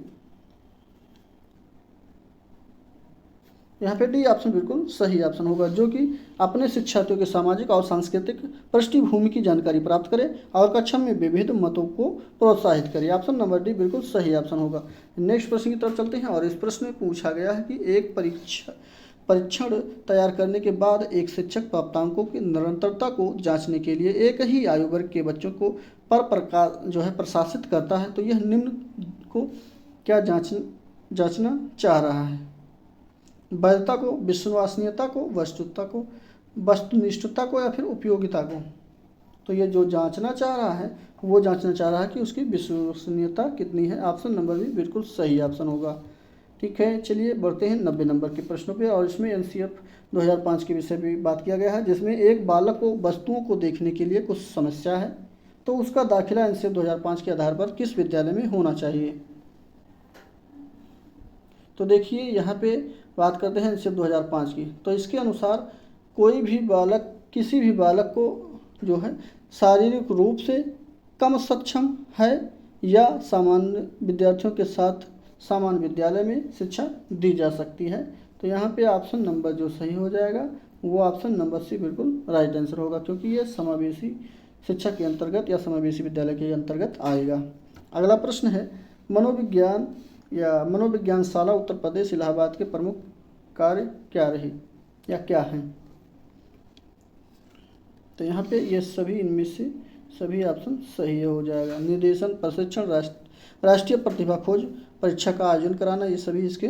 यहाँ पे डी ऑप्शन बिल्कुल सही ऑप्शन होगा, जो कि अपने शिक्षार्थियों के सामाजिक और सांस्कृतिक पृष्ठभूमि की जानकारी प्राप्त करे और कक्षा में विविध मतों को प्रोत्साहित करे। ऑप्शन नंबर डी बिल्कुल सही ऑप्शन होगा। नेक्स्ट प्रश्न की तरफ चलते हैं और इस प्रश्न में पूछा गया है कि एक परीक्षण तैयार करने के बाद एक शिक्षक प्राप्तांकों की निरंतरता को जांचने के लिए एक ही आयु वर्ग के बच्चों को पर प्रकार जो है प्रशासित करता है। तो यह निम्न को क्या जांचना चाह रहा है? वैधता को, विश्वसनीयता को, वस्तुनिष्ठता को या फिर उपयोगिता को? तो ये जो जांचना चाह रहा है वो जांचना चाह रहा है कि उसकी विश्वसनीयता कितनी है। ऑप्शन नंबर भी बिल्कुल सही ऑप्शन होगा, ठीक है। चलिए बढ़ते हैं 90 नंबर के प्रश्नों पे। और इसमें एनसीएफ 2005 के विषय भी बात किया गया है, जिसमें एक बालक को वस्तुओं को देखने के लिए कुछ समस्या है तो उसका दाखिला एनसीएफ 2005 के आधार पर किस विद्यालय में होना चाहिए। तो देखिए यहाँ पे बात करते हैं एनसीएफ 2005 की। तो इसके अनुसार कोई भी बालक, किसी भी बालक को जो है शारीरिक रूप से कम सक्षम है या सामान्य विद्यार्थियों के साथ सामान्य विद्यालय में शिक्षा दी जा सकती है। तो यहाँ पे ऑप्शन नंबर जो सही हो जाएगा वो ऑप्शन नंबर सी बिल्कुल राइट आंसर होगा, क्योंकि ये समावेशी शिक्षा के अंतर्गत या समावेशी विद्यालय के अंतर्गत आएगा। अगला प्रश्न है, मनोविज्ञान या मनोविज्ञानशाला उत्तर प्रदेश इलाहाबाद के प्रमुख कार्य क्या रहे या क्या हैं। तो यहाँ पे ये सभी इनमें से सभी ऑप्शन सही हो जाएगा। निर्देशन, प्रशिक्षण, राष्ट्रीय प्रतिभा खोज परीक्षा का आयोजन कराना, ये सभी इसके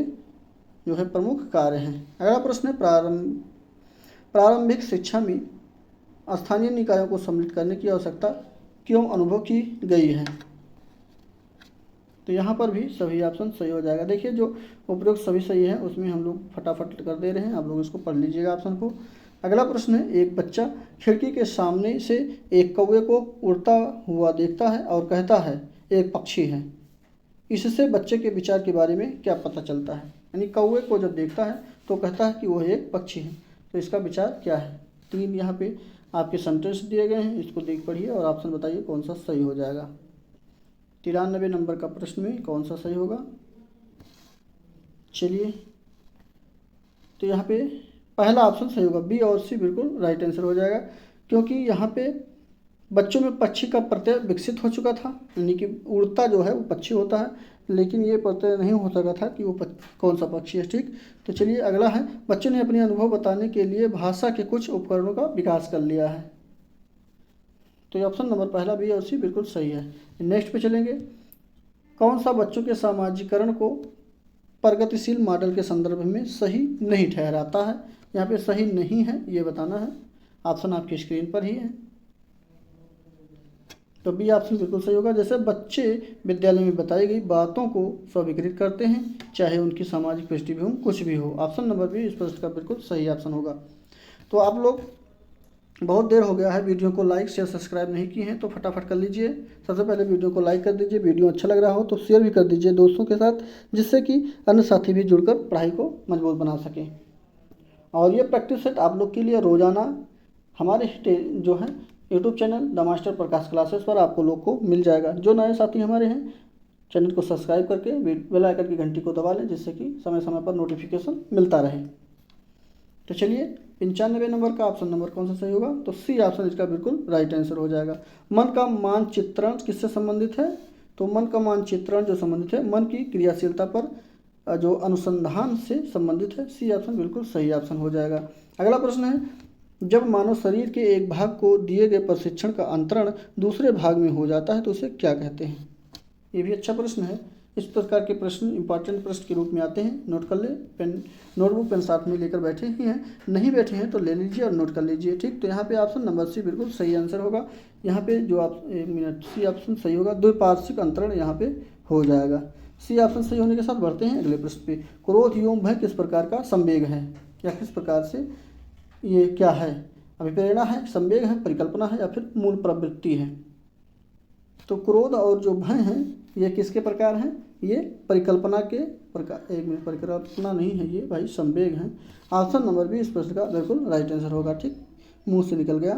जो है प्रमुख कार्य हैं। अगला प्रश्न है, प्रारंभिक शिक्षा में स्थानीय निकायों को सम्मिलित करने की आवश्यकता क्यों अनुभव की गई है। तो यहाँ पर भी सभी ऑप्शन सही हो जाएगा। देखिए जो उपरोक्त सभी सही है उसमें हम लोग फटाफट कर दे रहे हैं, आप लोग इसको पढ़ लीजिएगा ऑप्शन को। अगला प्रश्न है, एक बच्चा खिड़की के सामने से एक कौवे को उड़ता हुआ देखता है और कहता है एक पक्षी है। इससे बच्चे के विचार के बारे में क्या पता चलता है। यानी कौवे को जब देखता है तो कहता है कि वह एक पक्षी है, तो इसका विचार क्या है। 3 यहाँ पे आपके सेंटेंस दिए गए हैं, इसको देख पढ़िए और ऑप्शन बताइए कौन सा सही हो जाएगा। 93 नंबर का प्रश्न में कौन सा सही होगा। चलिए, तो यहाँ पे पहला ऑप्शन सही होगा, बी और सी बिल्कुल राइट आंसर हो जाएगा, क्योंकि यहाँ पे बच्चों में पक्षी का प्रत्यय विकसित हो चुका था। यानी कि उड़ता जो है वो पक्षी होता है, लेकिन ये प्रत्यय नहीं हो सका था कि वो कौन सा पक्षी है। ठीक, तो चलिए अगला है, बच्चों ने अपने अनुभव बताने के लिए भाषा के कुछ उपकरणों का विकास कर लिया है। तो ये ऑप्शन नंबर पहला बी और सी बिल्कुल सही है। नेक्स्ट पे चलेंगे, कौन सा बच्चों के सामाजिकरण को प्रगतिशील मॉडल के संदर्भ में सही नहीं ठहराता है। यहाँ पे सही नहीं है ये बताना है, ऑप्शन आपकी स्क्रीन पर ही है। तो बी ऑप्शन बिल्कुल सही होगा। जैसे बच्चे विद्यालय में बताई गई बातों को स्वीकृत करते हैं, चाहे उनकी सामाजिक पृष्ठभूमि कुछ भी हो। ऑप्शन नंबर बी इस प्रश्न का बिल्कुल सही ऑप्शन होगा। तो आप लोग बहुत देर हो गया है, वीडियो को लाइक शेयर सब्सक्राइब नहीं किए हैं तो फटाफट कर लीजिए। सबसे पहले वीडियो को लाइक कर दीजिए, वीडियो अच्छा लग रहा हो तो शेयर भी कर दीजिए दोस्तों के साथ, जिससे कि अन्य साथी भी जुड़कर पढ़ाई को मजबूत बना सकें। और ये प्रैक्टिस सेट आप लोग के लिए रोज़ाना हमारे जो है YouTube channel the master Prakash classes पर आपको लोग को मिल जाएगा। जो नए साथी हमारे हैं, चैनल को सब्सक्राइब करके बेल आइकन की घंटी को दबा लें, जिससे कि समय समय पर नोटिफिकेशन मिलता रहे। तो चलिए 95 नंबर का ऑप्शन नंबर कौन सा सही होगा। तो सी ऑप्शन इसका बिल्कुल राइट आंसर हो जाएगा। मन का मानचित्रण किससे संबंधित है। तो मन का मानचित्रण जो संबंधित है मन की क्रियाशीलता पर जो अनुसंधान से संबंधित है। सी ऑप्शन बिल्कुल सही ऑप्शन हो जाएगा। अगला प्रश्न है, जब मानव शरीर के एक भाग को दिए गए प्रशिक्षण का अंतरण दूसरे भाग में हो जाता है तो उसे क्या कहते हैं। ये भी अच्छा प्रश्न है। इस प्रकार के प्रश्न इंपॉर्टेंट प्रश्न के रूप में आते हैं। नोट कर ले, पेन नोटबुक पेन साथ में लेकर बैठे ही हैं, नहीं बैठे हैं तो ले लीजिए और नोट कर लीजिए। ठीक, तो यहाँ पे ऑप्शन नंबर सी बिल्कुल सही आंसर होगा। यहाँ पे जो आप 1 मिनट सी ऑप्शन सही होगा। द्विपार्श्विक अंतरण यहाँ पे हो जाएगा। सी ऑप्शन सही होने के साथ बढ़ते हैं अगले प्रश्न पे। क्रोध एवं भय किस प्रकार का संवेग है, या किस प्रकार से ये क्या है। अभिप्रेरणा है, संवेग है, परिकल्पना है या फिर मूल प्रवृत्ति है। तो क्रोध और जो भय हैं ये किसके प्रकार हैं, ये परिकल्पना के प्रकार। 1 मिनट, परिकल्पना नहीं है ये भाई, संवेग हैं। ऑप्शन नंबर बी इस प्रश्न का बिल्कुल राइट आंसर होगा। ठीक, मुंह से निकल गया,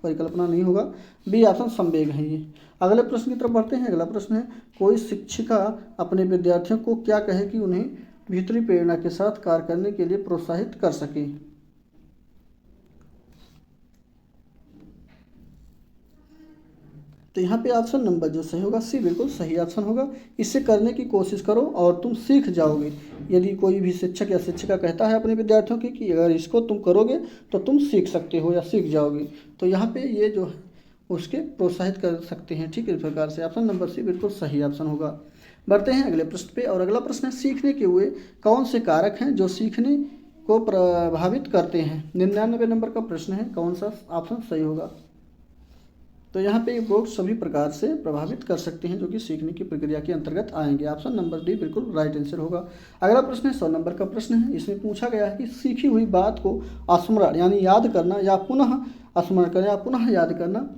परिकल्पना नहीं होगा, बी ऑप्शन संवेग है ये। अगले प्रश्न की तरफ बढ़ते हैं। अगला प्रश्न है, कोई शिक्षिका अपने विद्यार्थियों को क्या कहे कि उन्हें भीतरी प्रेरणा के साथ कार्य करने के लिए प्रोत्साहित कर सके। तो यहाँ पे ऑप्शन नंबर जो सही होगा सी बिल्कुल सही ऑप्शन होगा। इससे करने की कोशिश करो और तुम सीख जाओगे। यदि कोई भी शिक्षक या शिक्षिका कहता है अपने विद्यार्थियों की कि अगर इसको तुम करोगे तो तुम सीख सकते हो या सीख जाओगे, तो यहाँ पे ये जो है उसके प्रोत्साहित कर सकते हैं। ठीक, इस प्रकार से ऑप्शन नंबर सी बिल्कुल सही ऑप्शन होगा। बढ़ते हैं अगले प्रश्न पे, और अगला प्रश्न है, सीखने के हुए कौन से कारक हैं जो सीखने को प्रभावित करते हैं। 99 नंबर का प्रश्न है, कौन सा ऑप्शन सही होगा। तो यहाँ पे लोग सभी प्रकार से प्रभावित कर सकते हैं जो कि सीखने की प्रक्रिया के अंतर्गत आएंगे। ऑप्शन नंबर डी बिल्कुल राइट आंसर होगा। अगला प्रश्न है 100 नंबर का प्रश्न है। इसमें पूछा गया है कि सीखी हुई बात को स्मरण यानी याद करना या पुनः स्मरण करें, आप पुनः याद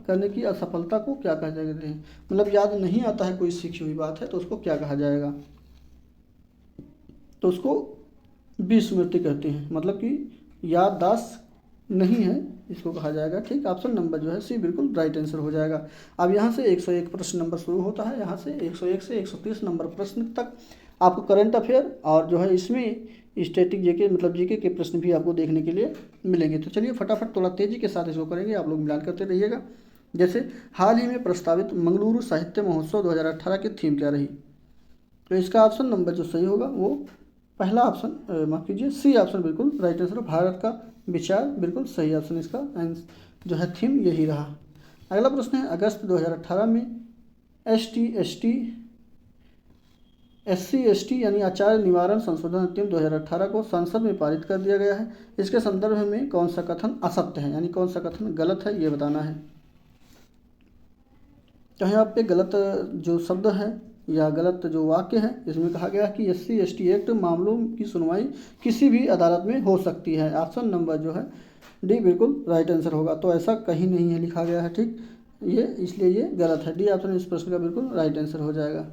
करने की असफलता को क्या कहा जाएगा, मतलब याद नहीं आता है कोई सीखी हुई बात है तो उसको क्या कहा जाएगा, तो उसको विस्मृति कहते हैं, मतलब कि याददाश्त नहीं है इसको कहा जाएगा। ठीक, ऑप्शन नंबर जो है सी बिल्कुल राइट आंसर हो जाएगा। अब यहाँ से 101 प्रश्न नंबर शुरू होता है, यहाँ से 101 से 130 नंबर प्रश्न तक आपको करंट अफेयर और जो है इसमें स्टैटिक जीके मतलब जीके के प्रश्न भी आपको देखने के लिए मिलेंगे। तो चलिए फटाफट थोड़ा तेज़ी के साथ इसको करेंगे, आप लोग मिलान करते रहिएगा। जैसे हाल ही में प्रस्तावित मंगलुरु साहित्य महोत्सव 2018 की थीम क्या रही, तो इसका ऑप्शन नंबर जो सही होगा वो पहला ऑप्शन, माफ कीजिए सी ऑप्शन बिल्कुल राइट आंसर। भारत का विचार बिल्कुल सही ऑप्शन, इसका जो है थीम यही रहा। अगला प्रश्न है, अगस्त 2018 में SC/ST यानी आचार्य निवारण संशोधन अधिनियम 2018 को संसद में पारित कर दिया गया है। इसके संदर्भ में कौन सा कथन असत्य है, यानी कौन सा कथन गलत है, ये बताना है। तो यहाँ पे गलत जो शब्द है या गलत जो वाक्य है, इसमें कहा गया है कि SC/ST एक्ट मामलों की सुनवाई किसी भी अदालत में हो सकती है। ऑप्शन नंबर जो है डी बिल्कुल राइट आंसर होगा। तो ऐसा कहीं नहीं है लिखा गया है, ठीक, ये इसलिए ये गलत है। डी ऑप्शन इस प्रश्न का बिल्कुल राइट आंसर हो जाएगा।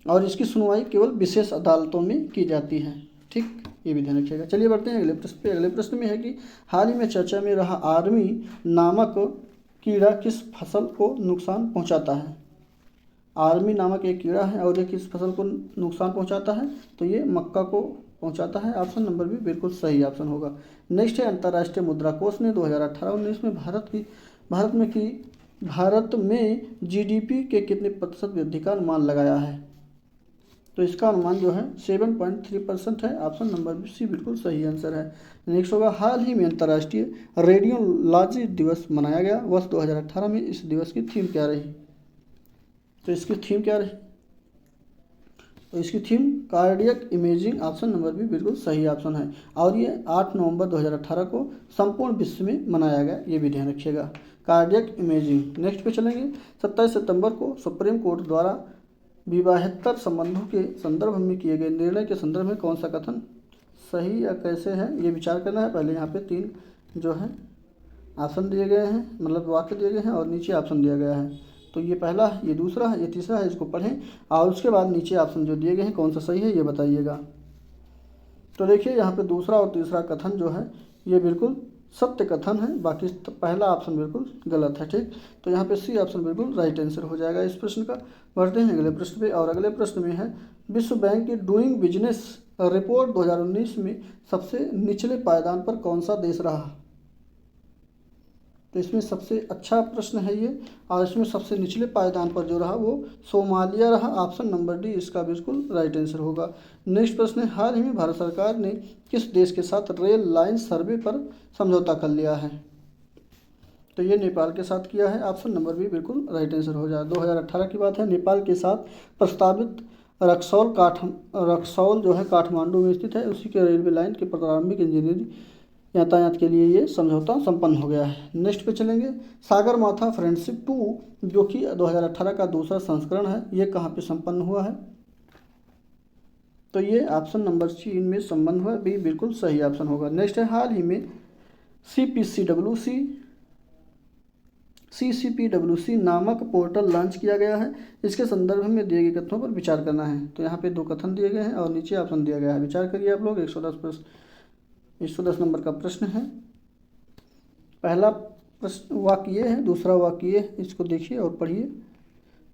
और इसकी सुनवाई केवल विशेष अदालतों में की जाती है, ठीक, ये भी ध्यान रखिएगा। चलिए बढ़ते हैं अगले प्रश्न पे। अगले प्रश्न में है कि हाल ही में चर्चा में रहा आर्मी नामक कीड़ा किस फसल को नुकसान पहुंचाता है। आर्मी नामक एक कीड़ा है और ये किस फसल को नुकसान पहुंचाता है, तो ये मक्का को पहुंचाता है। ऑप्शन नंबर भी बिल्कुल सही ऑप्शन होगा। नेक्स्ट है, अंतर्राष्ट्रीय मुद्रा कोष ने 2018-19 में भारत में GDP के कितने प्रतिशत वृद्धि का अनुमान लगाया है, तो इसका अनुमान जो है 7.3% है। ऑप्शन नंबर सी बिल्कुल सही आंसर है। नेक्स्ट होगा, हाल ही में अंतर्राष्ट्रीय रेडियोलॉजी दिवस मनाया गया, वर्ष 2018 में इस दिवस की थीम क्या रही, तो इसकी थीम क्या रही, तो इसकी theme cardiac imaging. Option number भी बिल्कुल सही ऑप्शन है। और ये 8 नवंबर 2018 को संपूर्ण विश्व में मनाया गया, ये भी ध्यान रखिएगा, कार्डियक इमेजिंग। नेक्स्ट पे चलेंगे, 27 सितंबर को सुप्रीम कोर्ट द्वारा विवाहेतर संबंधों के संदर्भ में किए गए निर्णय के संदर्भ में कौन सा कथन सही या कैसे है, ये विचार करना है। पहले यहाँ पे 3 जो है ऑप्शन दिए गए हैं, मतलब वाक्य दिए गए हैं और नीचे ऑप्शन दिया गया है। तो ये पहला है, ये दूसरा है, ये तीसरा है, इसको पढ़ें और उसके बाद नीचे ऑप्शन जो दिए गए हैं कौन सा सही है ये बताइएगा। तो देखिए यहाँ पे दूसरा और तीसरा कथन जो है ये बिल्कुल सत्य कथन है, बाकी पहला ऑप्शन बिल्कुल गलत है, ठीक। तो यहाँ पे सी ऑप्शन बिल्कुल राइट आंसर हो जाएगा इस प्रश्न का। बढ़ते हैं अगले प्रश्न पे और अगले प्रश्न में है, विश्व बैंक की डूइंग बिजनेस रिपोर्ट 2019 में सबसे निचले पायदान पर कौन सा देश रहा, तो इसमें सबसे अच्छा प्रश्न है ये और इसमें सबसे निचले पायदान पर जो रहा वो सोमालिया रहा। ऑप्शन नंबर डी इसका बिल्कुल राइट आंसर होगा। नेक्स्ट प्रश्न है, हाल ही में भारत सरकार ने किस देश के साथ रेल लाइन सर्वे पर समझौता कर लिया है, तो ये नेपाल के साथ किया है। ऑप्शन नंबर भी बिल्कुल राइट आंसर हो जाए। 2018 की बात है, नेपाल के साथ प्रस्तावित रक्सौल जो है काठमांडू में स्थित है, उसी के रेलवे लाइन के प्रारंभिक इंजीनियरिंग यातायात के लिए ये समझौता संपन्न हो गया है। नेक्स्ट पे चलेंगे, सागरमाथा फ्रेंडशिप 2 जो कि 2018 का दूसरा संस्करण है, ये कहाँ पे संपन्न हुआ है, तो ये ऑप्शन नंबर सी इनमें संबंध हुआ, बी बिल्कुल सही ऑप्शन होगा। नेक्स्ट है, हाल ही में CCPWC नामक पोर्टल लॉन्च किया गया है, इसके संदर्भ में दिए गए कथनों पर विचार करना है। तो यहाँ पे 2 कथन दिए गए हैं और नीचे ऑप्शन दिया गया है, विचार करिए आप लोग। 110 नंबर का प्रश्न है। पहला प्रश्न वाक्य ये है, दूसरा वाक्य ये है, इसको देखिए और पढ़िए।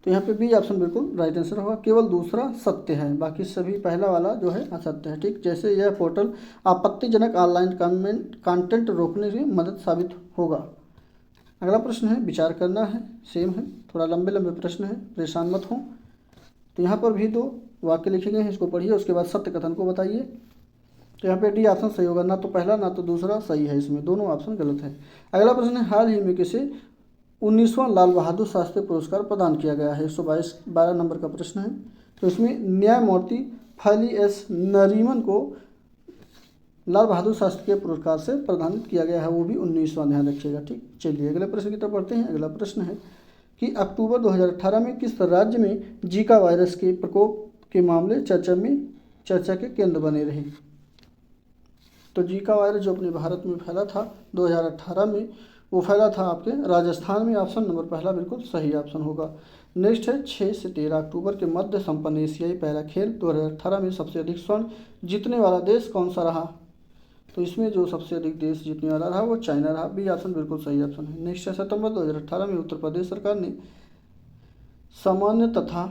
तो यहाँ पे बी ऑप्शन बिल्कुल राइट आंसर होगा, केवल दूसरा सत्य है, बाकी सभी पहला वाला जो है असत्य है, ठीक। जैसे यह पोर्टल आपत्तिजनक ऑनलाइन कंटेंट रोकने में मदद साबित होगा। अगला प्रश्न है, विचार करना है, सेम है, थोड़ा लंबे लंबे प्रश्न है, परेशान मत हो। तो यहाँ पर भी 2 वाक्य लिखे गए हैं, इसको पढ़िए, उसके बाद सत्य कथन को बताइए। तो यहाँ पे डी ऑप्शन सही होगा, ना तो पहला ना तो दूसरा सही है, इसमें दोनों ऑप्शन गलत है। अगला प्रश्न है, हाल ही में किसे 19वां लाल बहादुर शास्त्री पुरस्कार प्रदान किया गया है, 112 नंबर का प्रश्न है। तो इसमें न्यायमूर्ति फली एस नरीमन को लाल बहादुर शास्त्री के पुरस्कार से प्रदानित किया गया है, वो भी 19वां, ध्यान रखिएगा, ठीक। चलिए अगले प्रश्न की तरफ बढ़ते हैं। अगला प्रश्न है कि अक्टूबर 2018 में किस राज्य में जीका वायरस के प्रकोप के मामले चर्चा के केंद्र बने रहे, तो जीका वायरस जो अपने भारत में फैला था 2018 में, वो फैला था आपके राजस्थान में। ऑप्शन नंबर पहला बिल्कुल सही ऑप्शन होगा। नेक्स्ट है 6 से 13 अक्टूबर के मध्य संपन्न एशियाई पैरा खेल 2018 में सबसे अधिक स्वर्ण जीतने वाला देश कौन सा रहा? तो इसमें जो सबसे अधिक देश जीतने वाला रहा वो चाइना रहा। बी ऑप्शन बिल्कुल सही ऑप्शन है। नेक्स्ट है सितंबर 2018 में उत्तर प्रदेश सरकार ने सामान्य तथा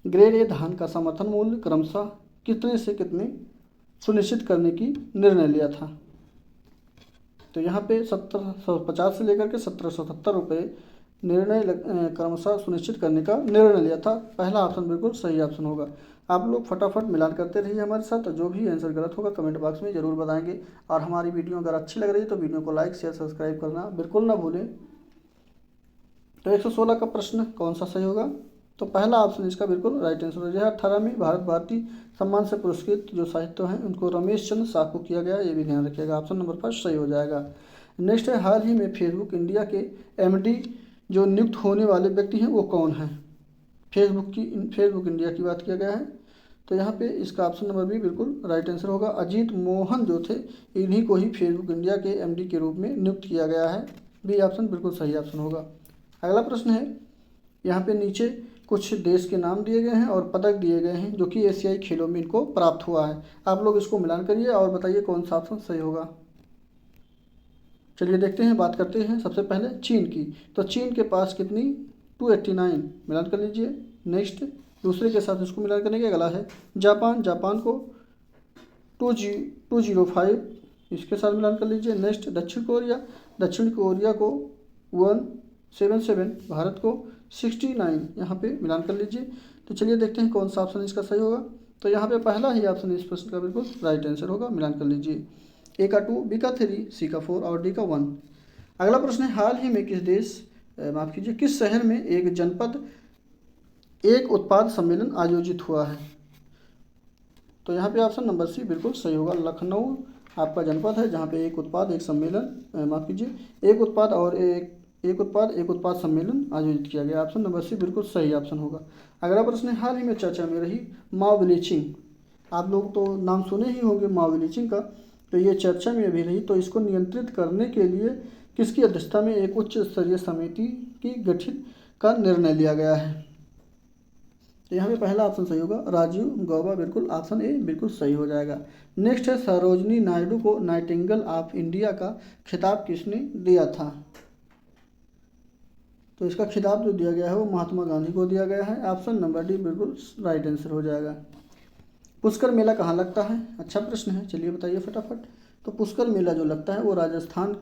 ग्रेड ए धान का समर्थन मूल्य क्रमशः कितने से कितने सुनिश्चित करने की निर्णय लिया था? तो यहाँ पे 1750 से लेकर के 1770 रुपये निर्णय क्रमशः सुनिश्चित करने का निर्णय लिया था। पहला ऑप्शन बिल्कुल सही ऑप्शन होगा। आप लोग फटाफट मिलान करते रहिए हमारे साथ, जो भी आंसर गलत होगा कमेंट बॉक्स में ज़रूर बताएंगे। और हमारी वीडियो अगर अच्छी लग रही है तो वीडियो को लाइक शेयर सब्सक्राइब करना बिल्कुल ना भूलें। तो 116 का प्रश्न कौन सा सही होगा? तो पहला ऑप्शन इसका बिल्कुल राइट आंसर हो जाएगा। 2018 में भारत भारती सम्मान से पुरस्कृत जो साहित्य हैं उनको रमेश चंद्र साह को किया गया, ये भी ध्यान रखिएगा। ऑप्शन नंबर फर्स्ट सही हो जाएगा। नेक्स्ट है हाल ही में फेसबुक इंडिया के एमडी जो नियुक्त होने वाले व्यक्ति हैं वो कौन हैं? फेसबुक इंडिया की बात किया गया है। तो यहाँ पे इसका ऑप्शन नंबर भी बिल्कुल राइट आंसर होगा। अजीत मोहन जो थे इन्हीं को ही फेसबुक इंडिया के एमडी के रूप में नियुक्त किया गया है। बी ऑप्शन बिल्कुल सही ऑप्शन होगा। अगला प्रश्न है, यहाँ पे नीचे कुछ देश के नाम दिए गए हैं और पदक दिए गए हैं जो कि एशियाई खेलों में इनको प्राप्त हुआ है। आप लोग इसको मिलान करिए और बताइए कौन सा ऑप्शन सही होगा। चलिए देखते हैं, बात करते हैं सबसे पहले चीन की। तो चीन के पास कितनी 289 मिलान कर लीजिए। नेक्स्ट दूसरे के साथ इसको मिलान करने के अगला है जापान को 205 इसके साथ मिलान कर लीजिए। नेक्स्ट दक्षिण कोरिया को 177, भारत को 69 यहाँ पे मिलान कर लीजिए। तो चलिए देखते हैं कौन सा ऑप्शन इसका सही होगा। तो यहाँ पे पहला ही ऑप्शन इस प्रश्न का बिल्कुल राइट आंसर होगा, मिलान कर लीजिए। ए का 2, बी का 3, सी का 4 और डी का 1। अगला प्रश्न है, हाल ही में किस शहर में एक जनपद एक उत्पाद सम्मेलन आयोजित हुआ है? तो यहाँ पे ऑप्शन नंबर सी बिल्कुल सही होगा। लखनऊ आपका जनपद है जहाँ पे एक उत्पाद एक उत्पाद सम्मेलन आयोजित किया गया। ऑप्शन नंबर सी बिल्कुल सही ऑप्शन होगा। अगला प्रश्न है, हाल ही में चर्चा में रही माओ ब्लीचिंग, आप लोग तो नाम सुने ही होंगे माओ ब्लीचिंग का, तो ये चर्चा में अभी रही, तो इसको नियंत्रित करने के लिए किसकी अध्यक्षता में एक उच्च स्तरीय समिति की गठित का निर्णय लिया गया है? तो यहाँ पे पहला ऑप्शन सही होगा, राजीव गौबा, बिल्कुल ऑप्शन ए बिल्कुल सही हो जाएगा। नेक्स्ट है, सरोजनी नायडू को नाइटिंगेल ऑफ इंडिया का खिताब किसने दिया था? तो इसका खिताब जो दिया गया है वो महात्मा गांधी को दिया गया है। ऑप्शन नंबर डी बिल्कुल राइट आंसर हो जाएगा। पुष्कर मेला कहाँ लगता है? अच्छा प्रश्न है, चलिए बताइए फटाफट। तो पुष्कर मेला जो लगता है वो राजस्थान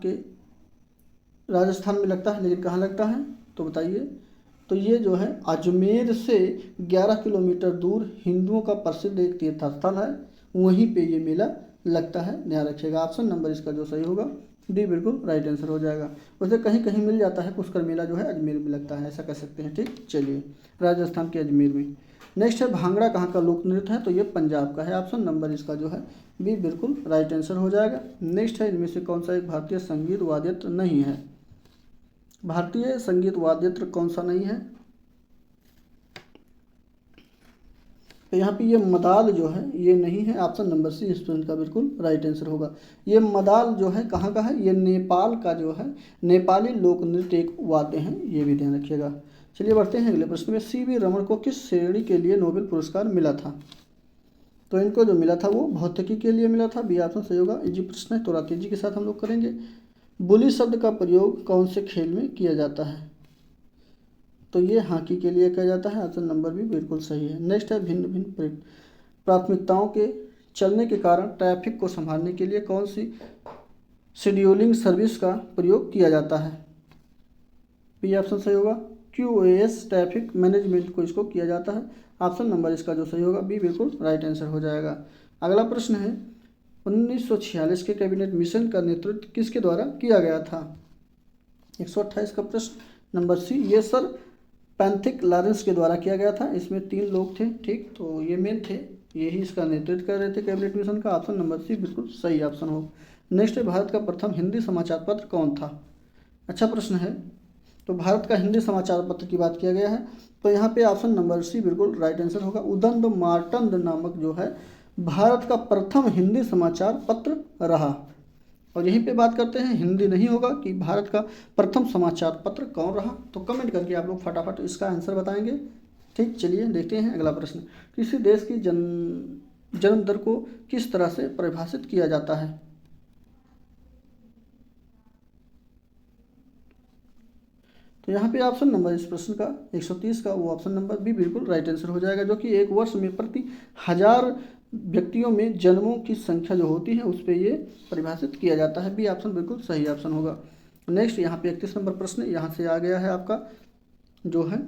में लगता है, लेकिन कहाँ लगता है तो बताइए। तो ये जो है अजमेर से 11 किलोमीटर दूर हिंदुओं का प्रसिद्ध एक तीर्थ स्थल है, वहीं पे ये मेला लगता है, ध्यान रखिएगा। ऑप्शन नंबर इसका जो सही होगा डी बिल्कुल राइट आंसर हो जाएगा। वैसे कहीं कहीं मिल जाता है, पुष्कर मेला जो है अजमेर में लगता है, ऐसा कह सकते हैं। ठीक, चलिए राजस्थान के अजमेर में। नेक्स्ट है, भांगड़ा कहाँ का लोक नृत्य है? तो ये पंजाब का है। ऑप्शन नंबर इसका जो है बी बिल्कुल राइट आंसर हो जाएगा। नेक्स्ट है, इनमें से कौन सा एक भारतीय संगीत वाद्ययंत्र नहीं है? भारतीय संगीत वाद्ययंत्र कौन सा नहीं है? तो यहाँ पे ये मदाल जो है ये नहीं है। ऑप्शन नंबर सी इस प्रश्न का बिल्कुल राइट आंसर होगा। ये मदाल जो है कहाँ का है? ये नेपाल का जो है नेपाली लोक नृत्य एक वाद्य है, ये भी ध्यान रखिएगा। चलिए बढ़ते हैं अगले प्रश्न में। सी.वी. रमन को किस श्रेणी के लिए नोबेल पुरस्कार मिला था? तो इनको जो मिला था वो भौतिकी के लिए मिला था। बी ऑप्शन सही होगा। इजी प्रश्न है, थोड़ा तेजी के साथ हम लोग करेंगे। बुली शब्द का प्रयोग कौन से खेल में किया जाता है? तो ये हॉकी के लिए किया जाता है। ऑप्शन नंबर भी बिल्कुल सही है। नेक्स्ट है, भिन्न भिन्न प्राथमिकताओं के चलने के कारण ट्रैफिक को संभालने के लिए कौन सी शेड्यूलिंग सर्विस का प्रयोग किया जाता है? बी ऑप्शन सही होगा। QoS ट्रैफिक मैनेजमेंट को इसको किया जाता है। ऑप्शन नंबर इसका जो सही होगा बी बिल्कुल राइट आंसर हो जाएगा। अगला प्रश्न है, 1946 के कैबिनेट मिशन का नेतृत्व किसके द्वारा किया गया था? 128 का प्रश्न नंबर सी, ये सर पैंथिक लॉरेंस के द्वारा किया गया था। इसमें 3 लोग थे, ठीक, तो ये मेन थे, यही इसका नेतृत्व कर रहे थे कैबिनेट मिशन का। ऑप्शन नंबर सी बिल्कुल सही ऑप्शन हो। नेक्स्ट है, भारत का प्रथम हिंदी समाचार पत्र कौन था? अच्छा प्रश्न है। तो भारत का हिंदी समाचार पत्र की बात किया गया है, तो यहाँ पे ऑप्शन नंबर सी बिल्कुल राइट आंसर होगा। उदंड मार्तंड नामक जो है भारत का प्रथम हिंदी समाचार पत्र रहा। और यहीं पे बात करते हैं, हिंदी नहीं होगा, कि भारत का प्रथम समाचार पत्र कौन रहा। तो कमेंट करके आप लोग फटाफट इसका आंसर बताएंगे। ठीक, चलिए देखते हैं अगला प्रश्न। किसी देश की जन्म दर को किस तरह से परिभाषित किया जाता है? तो यहाँ पे ऑप्शन नंबर इस प्रश्न का 130 का वो ऑप्शन नंबर भी बिल्कुल राइट आंसर हो जाएगा, जो कि एक वर्ष में प्रति 1000 व्यक्तियों में जन्मों की संख्या जो होती है उस पर ये परिभाषित किया जाता है। बी ऑप्शन बिल्कुल सही ऑप्शन होगा। नेक्स्ट यहाँ पे 31 नंबर प्रश्न यहाँ से आ गया है आपका, जो है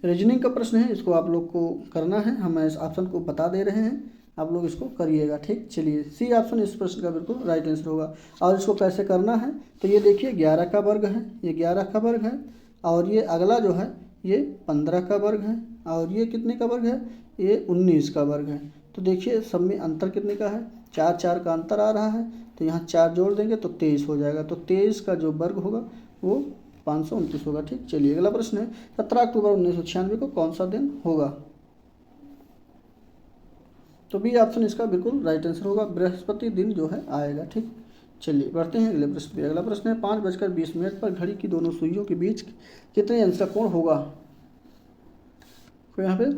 रीजनिंग का प्रश्न है। इसको आप लोग को करना है, हम इस ऑप्शन को बता दे रहे हैं, आप लोग इसको करिएगा। ठीक, चलिए सी ऑप्शन इस प्रश्न का बिल्कुल राइट आंसर होगा। और इसको कैसे करना है, तो ये देखिए 11 का वर्ग है, ये 11 का वर्ग है, और ये अगला जो है ये 15 का वर्ग है, और ये कितने का वर्ग है, ये 19 का वर्ग है। तो देखिए सब में अंतर कितने का है, 4 का अंतर आ रहा है, तो यहाँ 4 जोड़ देंगे तो 23 हो जाएगा। तो 23 का जो वर्ग होगा वो 529 होगा। ठीक, चलिए अगला प्रश्न है 17 अक्टूबर 1996 को कौन सा दिन होगा? तो बी ऑप्शन इसका बिल्कुल राइट आंसर होगा, बृहस्पति दिन जो है आएगा। ठीक, चलिए बढ़ते हैं अगले प्रश्न पे। अगला प्रश्न है 5:20 पर घड़ी की दोनों सुइयों के बीच कितने अंश का कोण होगा? तो यहाँ पे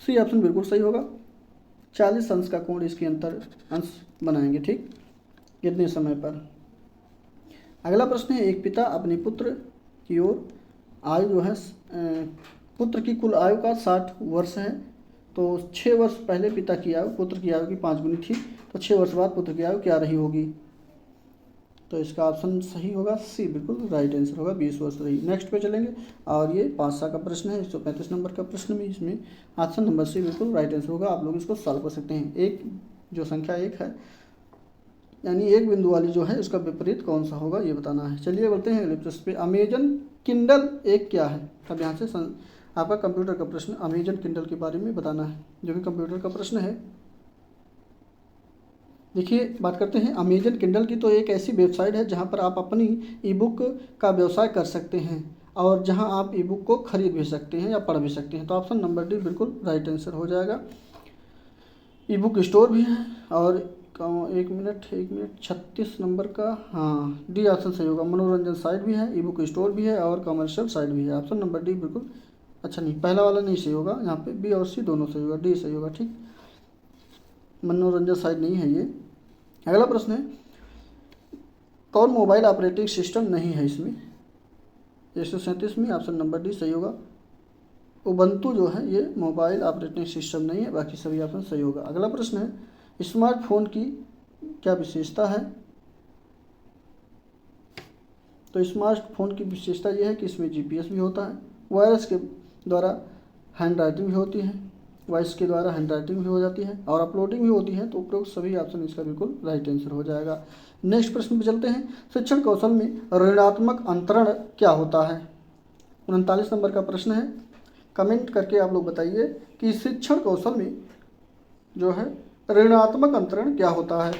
सी ऑप्शन बिल्कुल सही होगा, 40 अंश का कोण इसके अंश बनाएंगे। ठीक, कितने समय पर? अगला प्रश्न है एक पिता अपने पुत्र की ओर आयु जो है पुत्र की कुल आयु का 60 वर्ष है, तो 6 वर्ष पहले पिता की आयु पुत्र की आयु की 5 गुनी थी, तो 6 वर्ष बाद पुत्र की आयु क्या रही होगी? तो इसका ऑप्शन सही होगा सी, बिल्कुल राइट आंसर होगा, 20 वर्ष रही। नेक्स्ट पे चलेंगे, और ये 5 का प्रश्न है, 135 नंबर का प्रश्न में, इसमें ऑप्शन नंबर सी बिल्कुल राइट आंसर होगा। आप लोग इसको सॉल्व कर सकते हैं। एक जो संख्या 1 है, यानी एक बिंदु वाली जो है, उसका विपरीत कौन सा होगा ये बताना है। चलिए बोलते हैं अगले प्रश्न पे, अमेजन किंडल एक क्या है? अब यहाँ से आपका कंप्यूटर का प्रश्न, अमेजन किंडल के बारे में बताना है, जो कि कंप्यूटर का प्रश्न है। देखिए बात करते हैं अमेजन किंडल की, तो एक ऐसी वेबसाइट है जहाँ पर आप अपनी ई बुक का व्यवसाय कर सकते हैं, और जहाँ आप ई बुक को खरीद भी सकते हैं या पढ़ भी सकते हैं। तो ऑप्शन नंबर डी बिल्कुल राइट आंसर हो जाएगा। ई बुक स्टोर भी है, और 1 मिनट 36 नंबर का, हाँ डी ऑप्शन सही होगा। मनोरंजन साइट भी है, ई बुक स्टोर भी है, और कमर्शियल साइट भी है। ऑप्शन नंबर डी बिल्कुल, अच्छा नहीं, पहला वाला नहीं सही होगा, यहाँ पे बी और सी दोनों सही होगा, डी सही होगा। ठीक, मनोरंजन साइट नहीं है ये। अगला प्रश्न है कौन मोबाइल ऑपरेटिंग सिस्टम नहीं है इसमें? 137 में ऑप्शन नंबर डी सही होगा। उबंटू जो है ये मोबाइल ऑपरेटिंग सिस्टम नहीं है, बाकी सभी ऑप्शन सही होगा। अगला प्रश्न है स्मार्टफोन की क्या विशेषता है? तो स्मार्टफोन की विशेषता ये है कि इसमें GPS भी होता है, वायरस के द्वारा हैंड राइटिंग भी होती है, वॉइस के द्वारा हैंड राइटिंग भी हो जाती है, और अपलोडिंग भी होती है। तो उपरोक्त सभी ऑप्शन इसका बिल्कुल राइट आंसर हो जाएगा। नेक्स्ट प्रश्न पे चलते हैं, शिक्षण कौशल में ऋणात्मक अंतरण क्या होता है? 39 नंबर का प्रश्न है, कमेंट करके आप लोग बताइए कि शिक्षण कौशल में जो है ऋणात्मक अंतरण क्या होता है।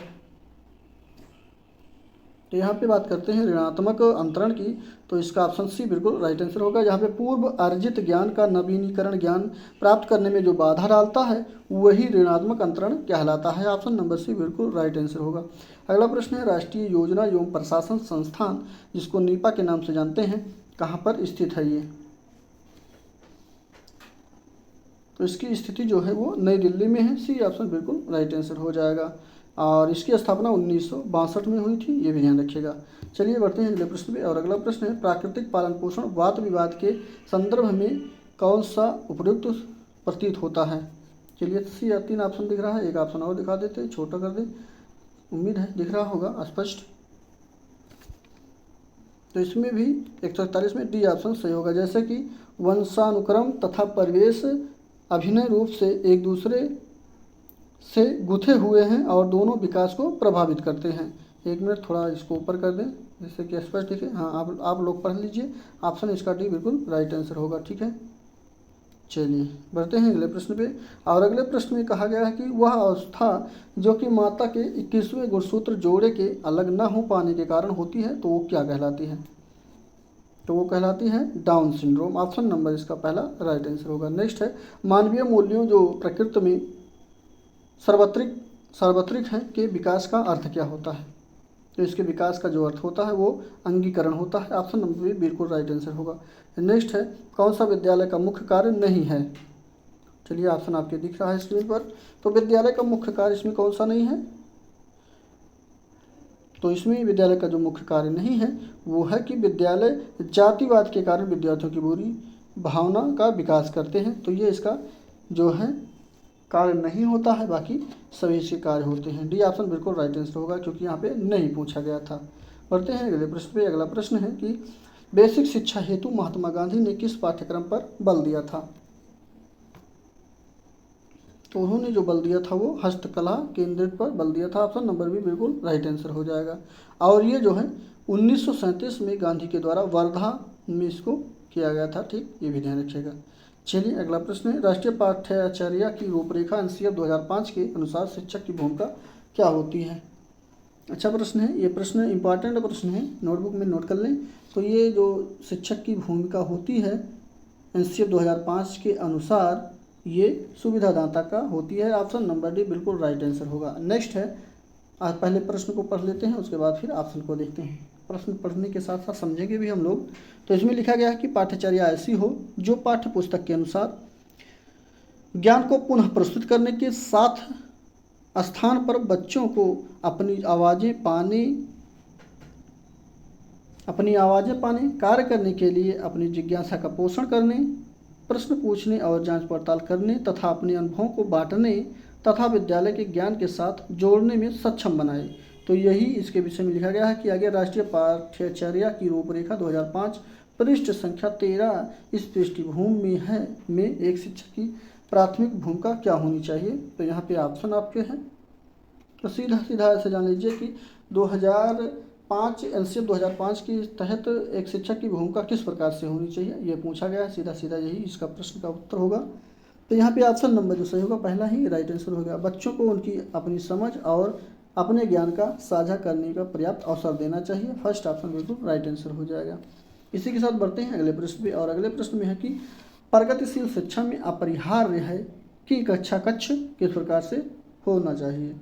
तो यहाँ पे बात करते हैं ऋणात्मक अंतरण की, तो इसका ऑप्शन सी बिल्कुल राइट आंसर होगा। यहाँ पे पूर्व अर्जित ज्ञान का नवीनीकरण ज्ञान प्राप्त करने में जो बाधा डालता है वही ऋणात्मक अंतरण कहलाता है। ऑप्शन नंबर सी बिल्कुल राइट आंसर होगा। अगला प्रश्न है राष्ट्रीय योजना एवं प्रशासन संस्थान, जिसको नीपा के नाम से जानते हैं, कहाँ पर स्थित है ये? तो इसकी स्थिति जो है वो नई दिल्ली में है, सी ऑप्शन बिल्कुल राइट आंसर हो जाएगा। और इसकी स्थापना 1962 में हुई थी, ये भी ध्यान रखिएगा। चलिए बढ़ते हैं अगले प्रश्न पे, और अगला प्रश्न है प्राकृतिक पालन पोषण वाद विवाद के संदर्भ में कौन सा उपयुक्त प्रतीत होता है? चलिए सी 3 ऑप्शन दिख रहा है, एक ऑप्शन और दिखा देते हैं, छोटा कर दें, उम्मीद है दिख रहा होगा स्पष्ट। तो इसमें भी 141 में डी ऑप्शन सही होगा, जैसे कि वंशानुक्रम तथा परिवेश अभिनय रूप से एक दूसरे से गुथे हुए हैं और दोनों विकास को प्रभावित करते हैं। 1 मिनट थोड़ा इसको ऊपर कर दें जिससे कि स्पष्ट दिखे। हाँ आप लोग पढ़ लीजिए, ऑप्शन इसका डी बिल्कुल राइट आंसर होगा। ठीक है, चलिए बढ़ते हैं अगले प्रश्न पे, और अगले प्रश्न में कहा गया है कि वह अवस्था जो कि माता के 21वें गुणसूत्र जोड़े के अलग न हो पाने के कारण होती है, तो वो क्या कहलाती है? तो वो कहलाती है डाउन सिंड्रोम। ऑप्शन नंबर इसका पहला राइट आंसर होगा। नेक्स्ट है मानवीय मूल्यों जो प्रकृति में सार्वत्रिक है के विकास का अर्थ क्या होता है। तो इसके विकास का जो अर्थ होता है वो अंगीकरण होता है। ऑप्शन नंबर भी बिल्कुल राइट आंसर होगा। नेक्स्ट है कौन सा विद्यालय का मुख्य कार्य नहीं है। चलिए ऑप्शन आपके दिख रहा है स्क्रीन पर। तो विद्यालय का मुख्य कार्य इसमें कौन सा नहीं है, तो इसमें विद्यालय का जो मुख्य कार्य नहीं है वो है कि विद्यालय जातिवाद के कारण विद्यार्थियों की बुरी भावना का विकास करते हैं। तो ये इसका जो है कार्य नहीं होता है, बाकी सभी इसके कार्य होते हैं। डी ऑप्शन बिल्कुल राइट आंसर होगा क्योंकि यहाँ पे नहीं पूछा गया था। बढ़ते हैं अगले प्रश्न पे। अगला प्रश्न है कि बेसिक शिक्षा हेतु महात्मा गांधी ने किस पाठ्यक्रम पर बल दिया था। तो उन्होंने जो बल दिया था वो हस्तकला केंद्रित पर बल दिया था। ऑप्शन नंबर भी बिल्कुल राइट आंसर हो जाएगा। और ये जो है 1937 में गांधी के द्वारा वर्धा में इसको किया गया था। ठीक, ये भी ध्यान रखिएगा। चलिए अगला प्रश्न है राष्ट्रीय पाठ्यचर्या की रूपरेखा एनसीएफ 2005 के अनुसार शिक्षक की भूमिका क्या होती है। अच्छा प्रश्न है, ये प्रश्न इंपॉर्टेंट प्रश्न है, नोटबुक में नोट कर लें। तो ये जो शिक्षक की भूमिका होती है एनसीएफ 2005 के अनुसार ये सुविधादाता का होती है। ऑप्शन नंबर डी बिल्कुल राइट आंसर होगा। नेक्स्ट है, आज पहले प्रश्न को पढ़ लेते हैं, उसके बाद फिर ऑप्शन को देखते हैं। प्रश्न पढ़ने के साथ साथ समझेंगे भी हम लोग। तो इसमें लिखा गया है कि पाठ्यचर्या ऐसी हो जो पाठ्य पुस्तक के अनुसार ज्ञान को पुनः प्रस्तुत करने के साथ स्थान पर बच्चों को अपनी आवाज़ें पाने, कार्य करने के लिए अपनी जिज्ञासा का पोषण करने, प्रश्न पूछने और जांच पड़ताल करने तथा अपने अनुभवों को बांटने तथा विद्यालय के ज्ञान के साथ जोड़ने में सक्षम बनाए। तो यही इसके विषय में लिखा गया है कि आगे राष्ट्रीय पाठ्यचर्या की रूपरेखा 2005 पृष्ठ संख्या 13 इस पृष्ठभूमि में एक शिक्षक की प्राथमिक भूमिका क्या होनी चाहिए। तो यहाँ पे ऑप्शन आपके हैं। तो सीधा ऐसे जान लीजिए कि 2005 एनसीएफ 2005 के तहत एक शिक्षक की भूमिका किस प्रकार से होनी चाहिए ये पूछा गया है। सीधा यही इसका प्रश्न का उत्तर होगा। तो यहाँ पे ऑप्शन नंबर जो सही होगा पहला ही राइट आंसर होगा। बच्चों को उनकी अपनी समझ और अपने ज्ञान का साझा करने का पर्याप्त अवसर देना चाहिए। फर्स्ट ऑप्शन बिल्कुल राइट आंसर हो जाएगा। इसी के साथ बढ़ते हैं अगले प्रश्न पे। और अगले प्रश्न में है कि प्रगतिशील शिक्षा में अपरिहार्य है कि कक्षा कक्ष किस प्रकार से होना चाहिए।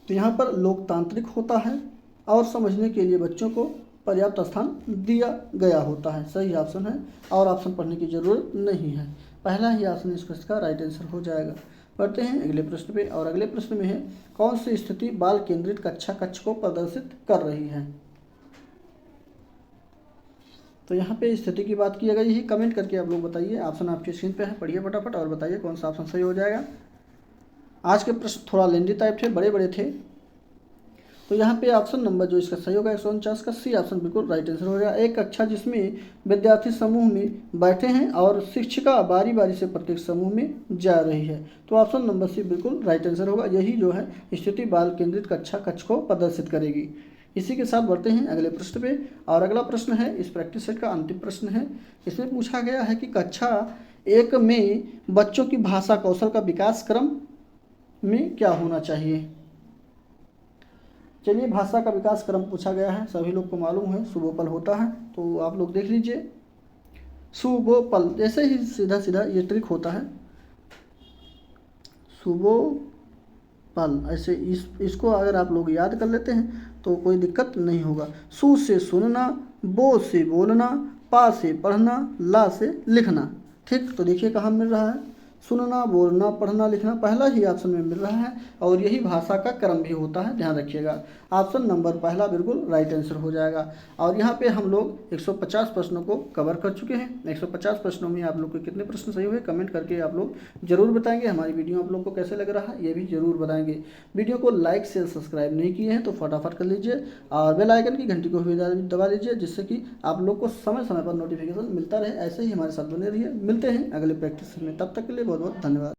तो यहाँ पर लोकतांत्रिक होता है और समझने के लिए बच्चों को पर्याप्त स्थान दिया गया होता है। सही ऑप्शन है और ऑप्शन पढ़ने की जरूरत नहीं है। पहला ही ऑप्शन इसका राइट आंसर हो जाएगा। बढ़ते हैं अगले प्रश्न पे। और अगले प्रश्न में है कौन सी स्थिति बाल केंद्रित कक्षा कक्ष को प्रदर्शित कर रही है। तो यहाँ पे स्थिति की बात की गई है। कमेंट करके आप लोग बताइए। ऑप्शन आपकी स्क्रीन पे है, पढ़िए फटाफट और बताइए कौन सा ऑप्शन सही हो जाएगा। आज के प्रश्न थोड़ा लेंदी टाइप थे, बड़े थे। तो यहाँ पे ऑप्शन नंबर जो इसका सही होगा 149 का सी ऑप्शन बिल्कुल राइट आंसर हो जाएगा। एक कक्षा जिसमें विद्यार्थी समूह में बैठे हैं और शिक्षिका बारी बारी से प्रत्येक समूह में जा रही है। तो ऑप्शन नंबर सी बिल्कुल राइट आंसर होगा। यही जो है स्थिति बाल केंद्रित कक्षा कक्ष को प्रदर्शित करेगी। इसी के साथ बढ़ते हैं अगले प्रश्न पे। और अगला प्रश्न है इस प्रैक्टिस सेट का अंतिम प्रश्न है। इसमें पूछा गया है कि कक्षा 1 में बच्चों की भाषा कौशल का विकास क्रम में क्या होना चाहिए। चलिए भाषा का विकास क्रम पूछा गया है, सभी लोग को मालूम है सुबोपल होता है। तो आप लोग देख लीजिए सुबोपल, जैसे ही सीधा ये ट्रिक होता है सुबोपल, ऐसे इसको अगर आप लोग याद कर लेते हैं तो कोई दिक्कत नहीं होगा। सु से सुनना, बो से बोलना, पा से पढ़ना, ला से लिखना। ठीक, तो देखिए कहाँ मिल रहा है, सुनना, बोलना, पढ़ना, लिखना पहला ही ऑप्शन में मिल रहा है और यही भाषा का क्रम भी होता है, ध्यान रखिएगा। ऑप्शन नंबर पहला बिल्कुल राइट आंसर हो जाएगा। और यहाँ पे हम लोग 150 प्रश्नों को कवर कर चुके हैं। 150 प्रश्नों में आप लोग के कितने प्रश्न सही हुए कमेंट करके आप लोग जरूर बताएंगे। हमारी वीडियो आप लोग को कैसे लग रहा है ये भी जरूर बताएंगे। वीडियो को लाइक शेयर सब्सक्राइब नहीं किए हैं तो फटाफट कर लीजिए और बेल आइकन की घंटी को भी दबा लीजिए, जिससे कि आप लोग को समय समय पर नोटिफिकेशन मिलता रहे। ऐसे ही हमारे साथ बने रहिए। मिलते हैं अगले प्रैक्टिस में, तब तक के लिए बहुत बहुत धन्यवाद।